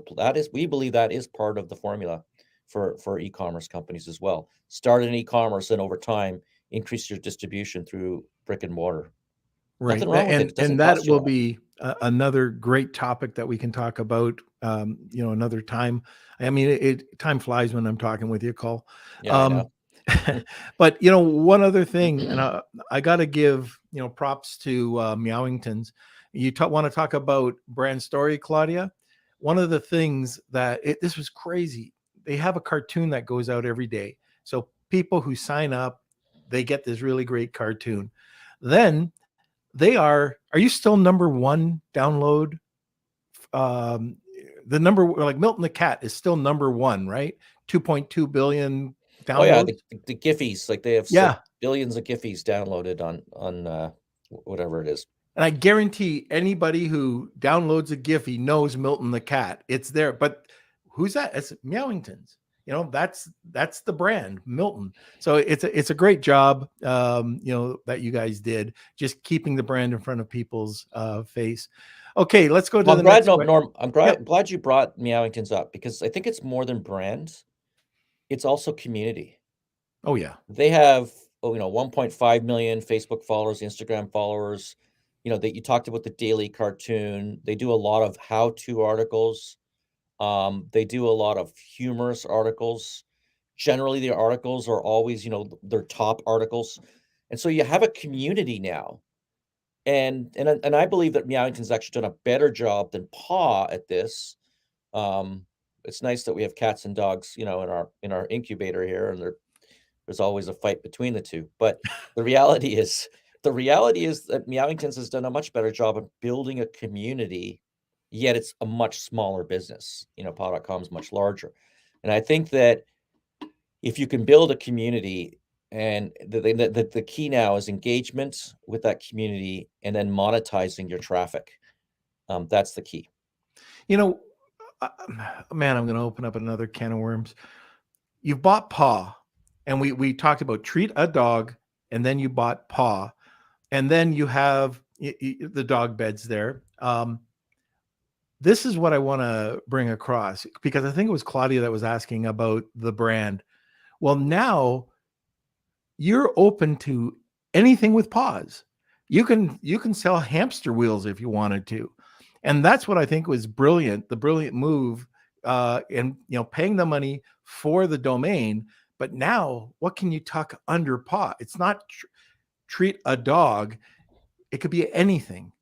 we believe that is part of the formula for e-commerce companies as well. Start in e-commerce and over time increase your distribution through brick and mortar. Right. Nothing wrong with it. It doesn't And that cost you a will lot. be another great topic that we can talk about, another time. I mean, time flies when I'm talking with you, Cole. Yeah, I know. But one other thing, and I got to give props to Meowingtons. You want to talk about brand story, Claudia? One of the things that this was crazy. They have a cartoon that goes out every day, so people who sign up, they get this really great cartoon. Then they are you still number one download? The number, like Milton the Cat is still number one, right? 2.2 billion Oh yeah, downloads. the Giphies, like they have like Yeah. billions of Giphies downloaded on whatever it is. And I guarantee anybody who downloads a Giphy knows Milton the Cat. It's there. But who's that? It's Meowingtons. That's the brand, Milton. So it's a great job, that you guys did, just keeping the brand in front of people's face. Okay, let's go to Well, the next question. Norm, I'm Yep. glad you brought Meowingtons up because I think it's more than brand. It's also community. Oh yeah. They have 1.5 million Facebook followers, Instagram followers. That you talked about the daily cartoon. They do a lot of how-to articles. They do a lot of humorous articles. Generally, the articles are always, their top articles. And so you have a community now. And I believe that Meowington's actually done a better job than Paw at this. It's nice that we have cats and dogs, in our incubator here, and there's always a fight between the two. But the reality is that Meowingtons has done a much better job of building a community, yet it's a much smaller business. Paw.com is much larger. And I think that if you can build a community, and the key now is engagement with that community and then monetizing your traffic. That's the key. Man, I'm going to open up another can of worms. You've bought Paw, and we talked about treat a dog, and then you bought Paw, and then you have the dog beds there. This is what I want to bring across, because I think it was Claudia that was asking about the brand. Well, now you're open to anything with Paws. You can sell hamster wheels if you wanted to. And that's what I think was brilliant, the brilliant move, and paying the money for the domain. But now, what can you tuck under Paw? It's not treat a dog. It could be anything.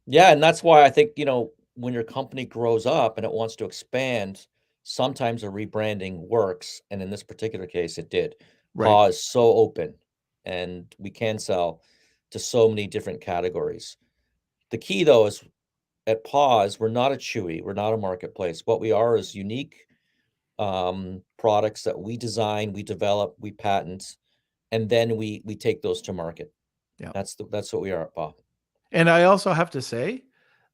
Yeah, and that's why I think, when your company grows up and it wants to expand, sometimes a rebranding works. And in this particular case, it did. Right. Paw is so open, and we can sell to so many different categories. The key, though, is at Paws, we're not a Chewy, we're not a marketplace. What we are is unique products that we design, we develop, we patent, and then we take those to market. Yeah, that's what we are at Paw. And I also have to say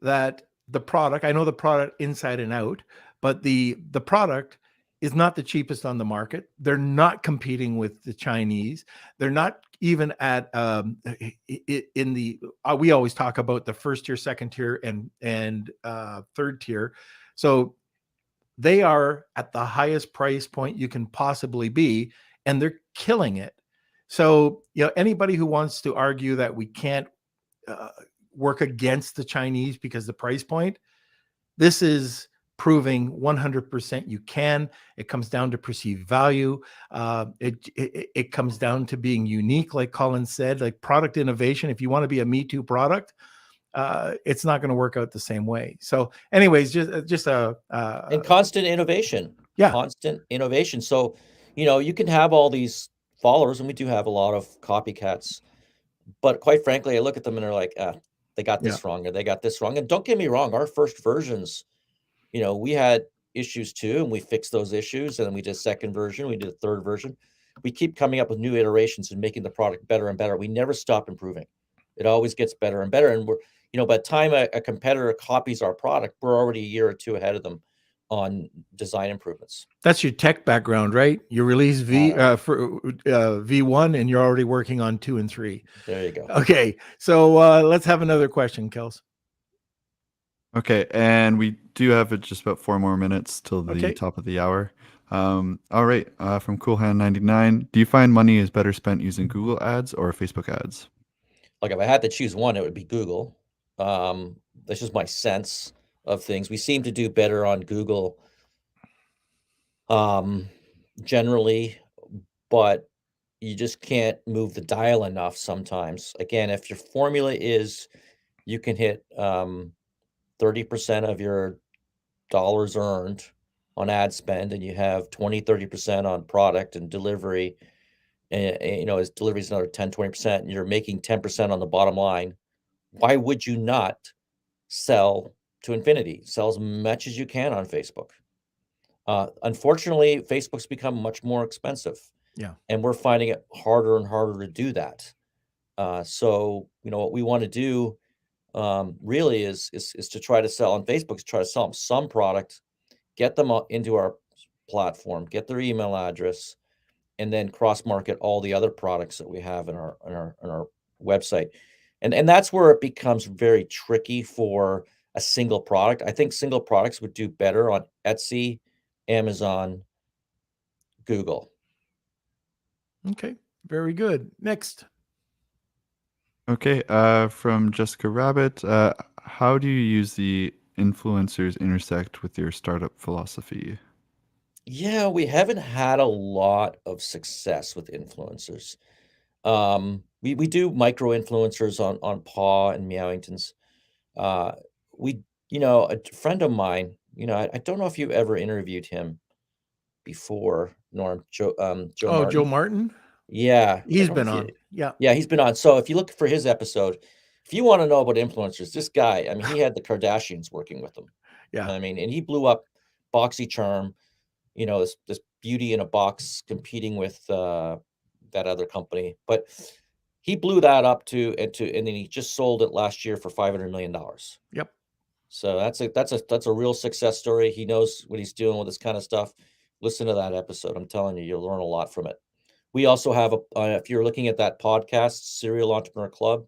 that the product, I know the product inside and out, but the product is not the cheapest on the market. They're not competing with the Chinese. They're not even at in the we always talk about the first tier, second tier, and third tier. So they are at the highest price point you can possibly be, and they're killing it. So anybody who wants to argue that we can't work against the Chinese because the price point, this is proving 100% you can. It comes down to perceived value. It comes down to being unique, like Colin said, like product innovation. If you want to be a Me Too product, it's not going to work out the same way. So anyways, just and constant innovation. Yeah. Constant innovation. So, you can have all these followers, and we do have a lot of copycats, but quite frankly, I look at them and they're like, they got this wrong, or they got this wrong. And don't get me wrong, our first versions, we had issues too, and we fixed those issues, and then we did a second version, we did a third version. we keep coming up with new iterations and making the product better and better. We never stop improving. It always gets better and better. And we're, by the time a competitor copies our product, we're already a year or two ahead of them on design improvements. That's your tech background, right? You release V1 and you're already working on 2 and 3. There you go. Okay. So let's have another question, Kels. Okay, and we do have just about 4 more minutes till the top of the hour. All right, from CoolHand99, do you find money is better spent using Google ads or Facebook ads? Like, if I had to choose one, it would be Google. That's just my sense of things. We seem to do better on Google generally, but you just can't move the dial enough sometimes. Again, if your formula is you can hit 30% of your dollars earned on ad spend, and you have 20-30% on product and delivery, and as delivery is another 10-20%, and you're making 10% on the bottom line, why would you not sell to infinity? Sell as much as you can on Facebook. Unfortunately, Facebook's become much more expensive. Yeah. And we're finding it harder and harder to do that. So, what we want to do really is to try to sell on Facebook, to try to sell them some product, get them into our platform, get their email address, and then cross market all the other products that we have in our website. And that's where it becomes very tricky for a single product. I think single products would do better on Etsy, Amazon, Google. Okay, very good. Next. Okay, from Jessica Rabbit, how do you use the influencers intersect with your startup philosophy? Yeah, we haven't had a lot of success with influencers. We do micro influencers on Paw and Meowingtons. A friend of mine, I don't know if you've ever interviewed him before, Norm, Joe Martin. Joe Martin? Yeah. He's been on. Yeah. Yeah, he's been on. So if you look for his episode, if you want to know about influencers, this guy, he had the Kardashians working with him. Yeah. And he blew up BoxyCharm, this beauty in a box competing with that other company. But he blew that up and then he just sold it last year for $500 million. Yep. So that's a real success story. He knows what he's doing with this kind of stuff. Listen to that episode. I'm telling you, you'll learn a lot from it. We also have if you're looking at that podcast, Serial Entrepreneur Club,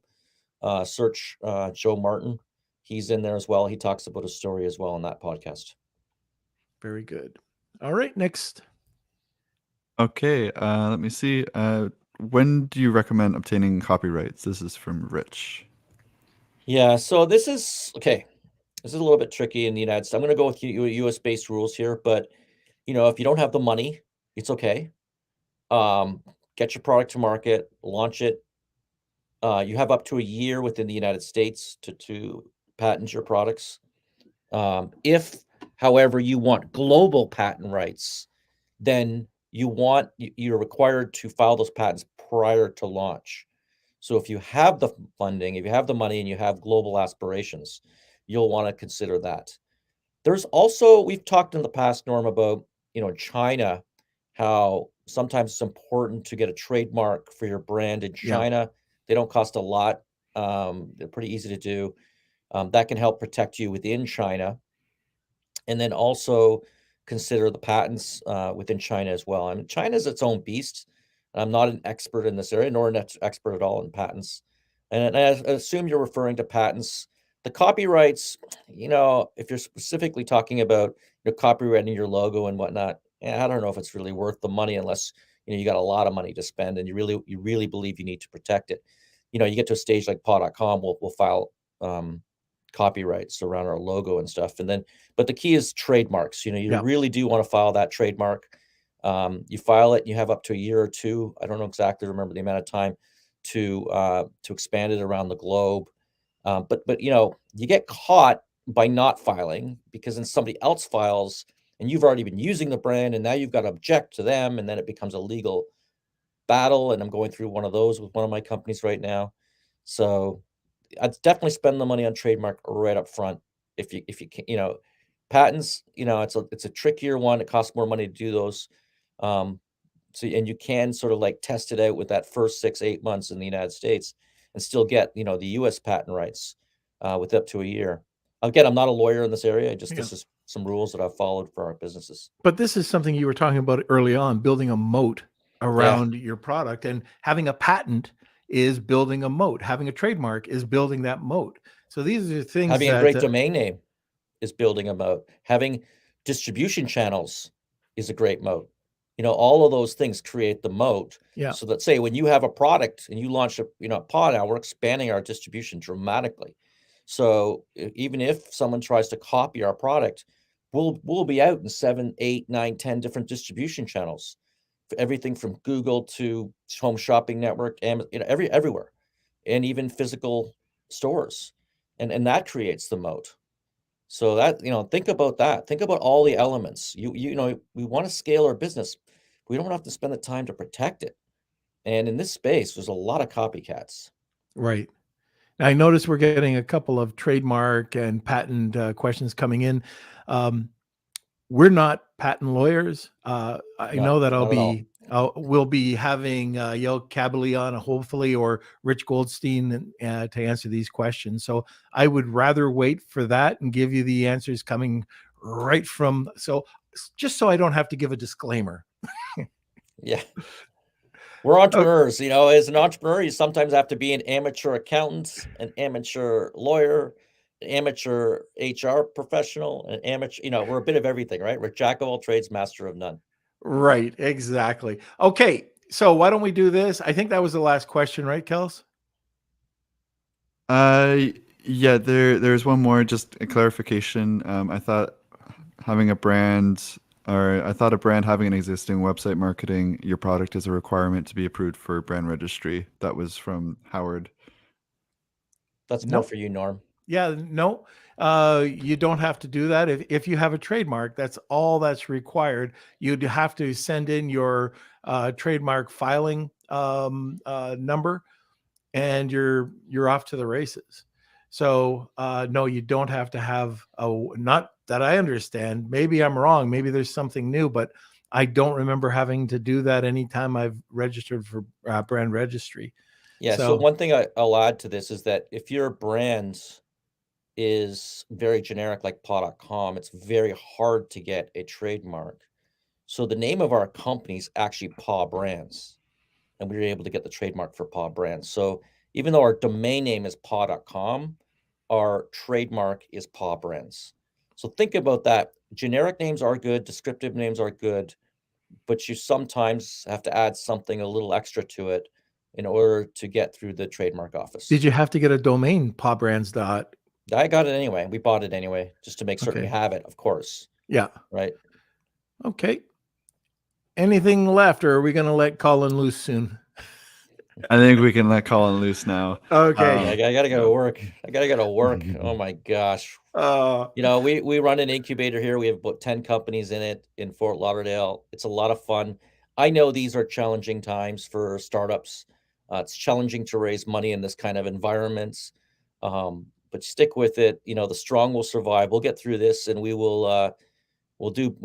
search Joe Martin. He's in there as well. He talks about his story as well on that podcast. Very good. All right, next. Okay, let me see. When do you recommend obtaining copyrights? This is from Rich. Yeah, so this is okay. This is a little bit tricky in the United States. I'm going to go with US-based rules here, but if you don't have the money, it's okay. Get your product to market, launch it. You have up to a year within the United States to patent your products. If, however, you want global patent rights, then you're required to file those patents prior to launch. So if you have the funding, if you have the money, and you have global aspirations, you'll want to consider that. There's also, we've talked in the past, Norm, about China, how sometimes it's important to get a trademark for your brand in China. Yeah. They don't cost a lot. They're pretty easy to do. That can help protect you within China. And then also consider the patents within China as well. China is its own beast. I'm not an expert in this area, nor an expert at all in patents. And I assume you're referring to patents. The copyrights, if you're specifically talking about copywriting your logo and whatnot, I don't know if it's really worth the money unless you got a lot of money to spend and you really believe you need to protect it. You get to a stage like paw.com, we'll file copyrights around our logo and stuff. But the key is trademarks. You really do want to file that trademark. You file it, and you have up to a year or two. I don't know exactly, remember the amount of time to expand it around the globe. But you get caught by not filing because then somebody else files and you've already been using the brand and now you've got to object to them, and then it becomes a legal battle. And I'm going through one of those with one of my companies right now. So I'd definitely spend the money on trademark right up front. If you can, patents, it's a trickier one. It costs more money to do those. So, and you can sort of like test it out with that first 6-8 months in the United States and still get, the US patent rights with up to a year. Again, I'm not a lawyer in this area. This is some rules that I've followed for our businesses. But this is something you were talking about early on, building a moat around your product, and having a patent is building a moat. Having a trademark is building that moat. So these are things Having that a great domain name is building a moat. Having distribution channels is a great moat. All of those things create the moat. Yeah. So let's say when you have a product and you launch a pod, now we're expanding our distribution dramatically. So even if someone tries to copy our product, we'll be out in 7, 8, 9, 10 different distribution channels, for everything from Google to Home Shopping Network, and everywhere, and even physical stores, and that creates the moat. So that, think about that. Think about all the elements. We want to scale our business. We don't have to spend the time to protect it. And in this space, there's a lot of copycats. Right. I notice we're getting a couple of trademark and patent questions coming in. We're not patent lawyers. I know that we'll be having Yale Cambell on, hopefully, or Rich Goldstein to answer these questions. So I would rather wait for that and give you the answers coming right from. So just so I don't have to give a disclaimer. Yeah. We're entrepreneurs, as an entrepreneur, you sometimes have to be an amateur accountant, an amateur lawyer, an amateur HR professional, an amateur, we're a bit of everything, right? We're jack of all trades, master of none. Right, exactly. Okay, so why don't we do this? I think that was the last question, right, Kels? Yeah, there's one more, just a clarification. I thought having a brand, or I thought a brand having an existing website marketing your product is a requirement to be approved for brand registry. That was from Howard. That's more for you, Norm. Yeah, no, you don't have to do that. If you have a trademark, that's all that's required. You'd have to send in your trademark filing number, and you're off to the races. So no, you don't have to have not that I understand. Maybe I'm wrong. Maybe there's something new, but I don't remember having to do that anytime I've registered for brand registry. Yeah. So one thing I'll add to this is that if your brand is very generic, like paw.com, it's very hard to get a trademark. So the name of our company is actually Paw Brands, and we were able to get the trademark for Paw Brands. So even though our domain name is paw.com, our trademark is Paw Brands. So think about that. Generic names are good, descriptive names are good, but you sometimes have to add something a little extra to it in order to get through the trademark office. Did you have to get a domain, pawbrands? I got it anyway. We bought it anyway, just to make certain we have it, of course. Yeah. Right. Okay. Anything left, or are we going to let Colin loose soon? I think we can let Colin loose now. Okay. I gotta go to work. Oh my gosh. We run an incubator here. We have about 10 companies in it in Fort Lauderdale. It's a lot of fun. I know these are challenging times for startups. It's challenging to raise money in this kind of environments. But stick with it. The strong will survive. We'll get through this, and we'll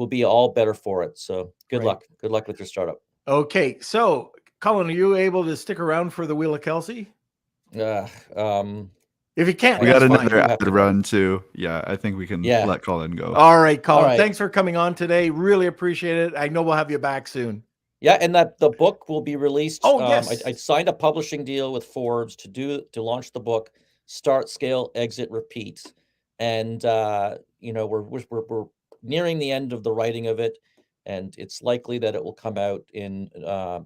be all better for it. So good luck. Good luck with your startup. Okay. So Colin, are you able to stick around for the Wheel of Kelsey? If you can't, we got another ad run too. Yeah, I think we can let Colin go. All right, Colin. All right. Thanks for coming on today. Really appreciate it. I know we'll have you back soon. Yeah, and that the book will be released. Oh, yes. I signed a publishing deal with Forbes to launch the book, Start, Scale, Exit, Repeat. And we're nearing the end of the writing of it, and it's likely that it will come out in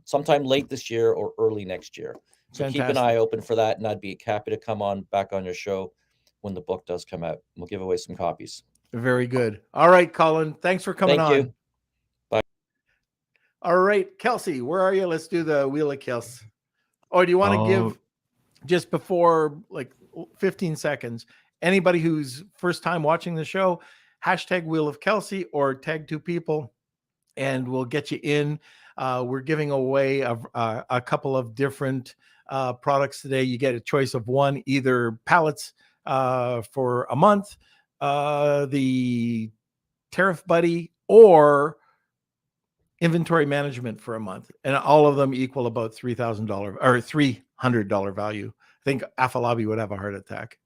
sometime late this year or early next year. So Fantastic. Keep an eye open for that, and I'd be happy to come back on your show when the book does come out. We'll give away some copies. Very good. All right, Colin. Thanks for coming on. Thank you. Bye. All right, Kelsey, where are you? Let's do the Wheel of Kelsey. Or do you want to give, just before, like 15 seconds, anybody who's first time watching the show, hashtag Wheel of Kelsey or tag 2 people, and we'll get you in. We're giving away a couple of different products today. You get a choice of one, either pallets for a month, the Tariff Buddy, or inventory management for a month, and all of them equal about $3,000 or $300 value. I think Afalabi would have a heart attack.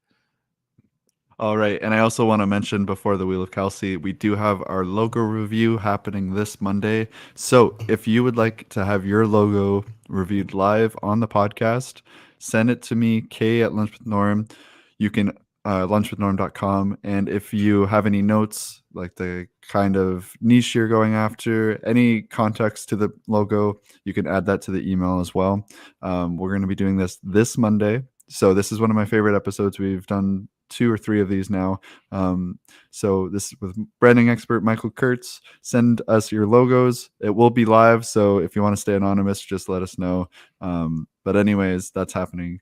All right. And I also want to mention before the Wheel of Kelsey, we do have our logo review happening this Monday. So if you would like to have your logo reviewed live on the podcast, send it to me, K at Lunch with Norm. You can lunchwithnorm.com. And if you have any notes, like the kind of niche you're going after, any context to the logo, you can add that to the email as well. We're going to be doing this Monday. So this is one of my favorite episodes. We've done 2 or 3 of these now. So this is with branding expert Michael Kurtz. Send us your logos. It will be live. So if you want to stay anonymous, just let us know. But anyways, that's happening.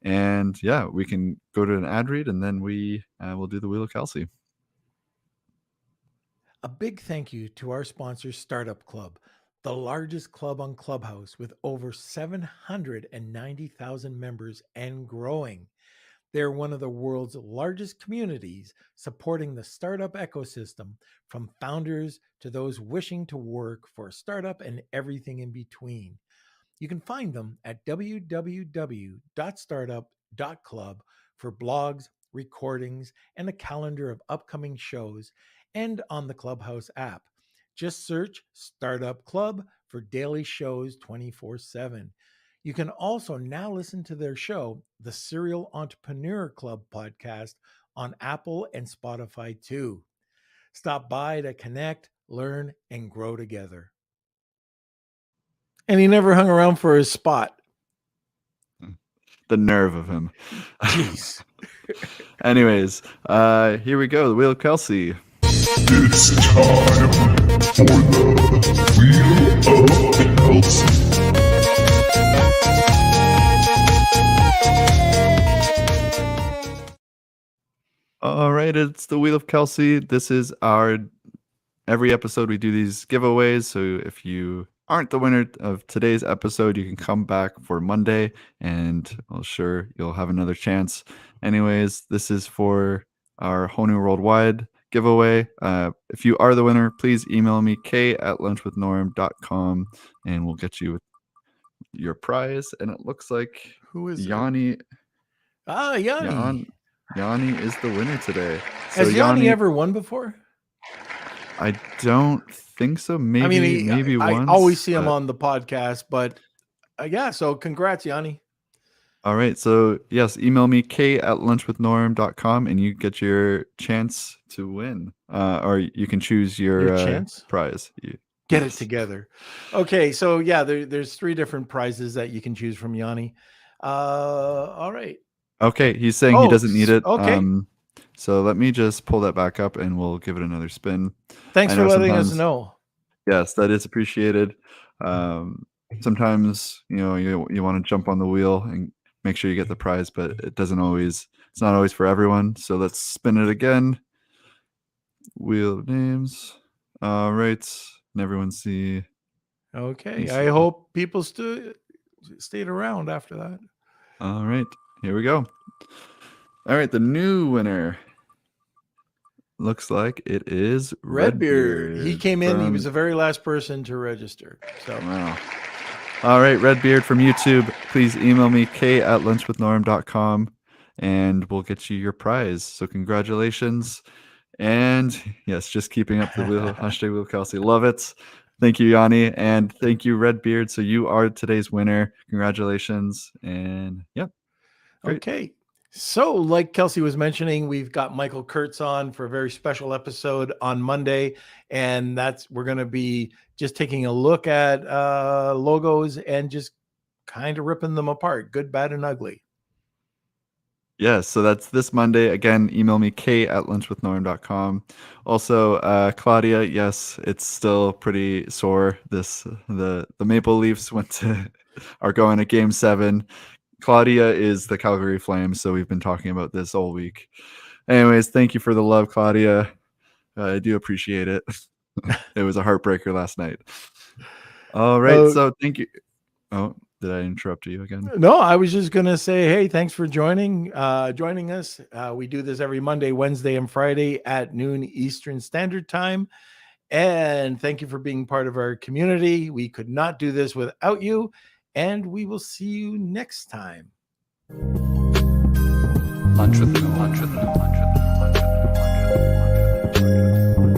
And yeah, we can go to an ad read and then we will do the Wheel of Kelsey. A big thank you to our sponsor, Startup.club, the largest club on Clubhouse with over 790,000 members and growing. They're one of the world's largest communities supporting the startup ecosystem, from founders to those wishing to work for a startup and everything in between. You can find them at www.startup.club for blogs, recordings, and a calendar of upcoming shows, and on the Clubhouse app. Just search Startup Club for daily shows 24/7. You can also now listen to their show, the Serial Entrepreneur Club podcast, on Apple and Spotify too. Stop by to connect, learn, and grow together. And he never hung around for his spot. The nerve of him. Jeez. Anyways, here we go. The Wheel of Kelsey. It's time for the Wheel of Kelsey. All right, it's the Wheel of Kelsey. This is every episode we do these giveaways. So if you aren't the winner of today's episode, you can come back for Monday and well, sure, you'll have another chance. Anyways, this is for our Honu Worldwide giveaway. If you are the winner, please email me, k@lunchwithnorm.com, and we'll get you your prize. And it looks like Who is Yanni. Yanni. Yanni is the winner today. Has Yanni ever won before? I don't think so. Maybe maybe I once. always see him on the podcast, but yeah, so congrats, Yanni. All right. So yes, email me, k@lunchwithnorm.com, and you get your chance to win. Or you can choose your chance? Prize. Get it together. Okay, so yeah, there's 3 different prizes that you can choose from Yanni. All right. Okay, he's saying he doesn't need it. Okay. So let me just pull that back up and we'll give it another spin. Thanks for letting us know. Yes, that is appreciated. Sometimes, you want to jump on the wheel and make sure you get the prize, but it's not always for everyone. So let's spin it again. Wheel of names. All right. And everyone see. Okay. I hope people stayed around after that. All right. Here we go. All right. The new winner looks like it is Redbeard. He came in. He was the very last person to register. So wow. All right, Redbeard from YouTube. Please email me, k@lunchwithnorm.com, and we'll get you your prize. So congratulations. And yes, just keeping up the wheel. Hashtag Wheel Kelsey. Love it. Thank you, Yanni. And thank you, Redbeard. So you are today's winner. Congratulations. And yep. Great. Okay. So like Kelsey was mentioning, we've got Michael Kurtz on for a very special episode on Monday. And we're going to be just taking a look at logos and just kind of ripping them apart, good, bad, and ugly. Yes, so that's this Monday. Again, email me, k@lunchwithnorm.com. Also, Claudia, yes, it's still pretty sore. The Maple Leafs are going to Game 7. Claudia is the Calgary Flames, so we've been talking about this all week. Anyways, thank you for the love, Claudia. I do appreciate it. It was a heartbreaker last night. All right, so thank you. Oh, did I interrupt you again? No, I was just going to say, hey, thanks for joining us. We do this every Monday, Wednesday, and Friday at noon Eastern Standard Time. And thank you for being part of our community. We could not do this without you. And we will see you next time. Lunch with the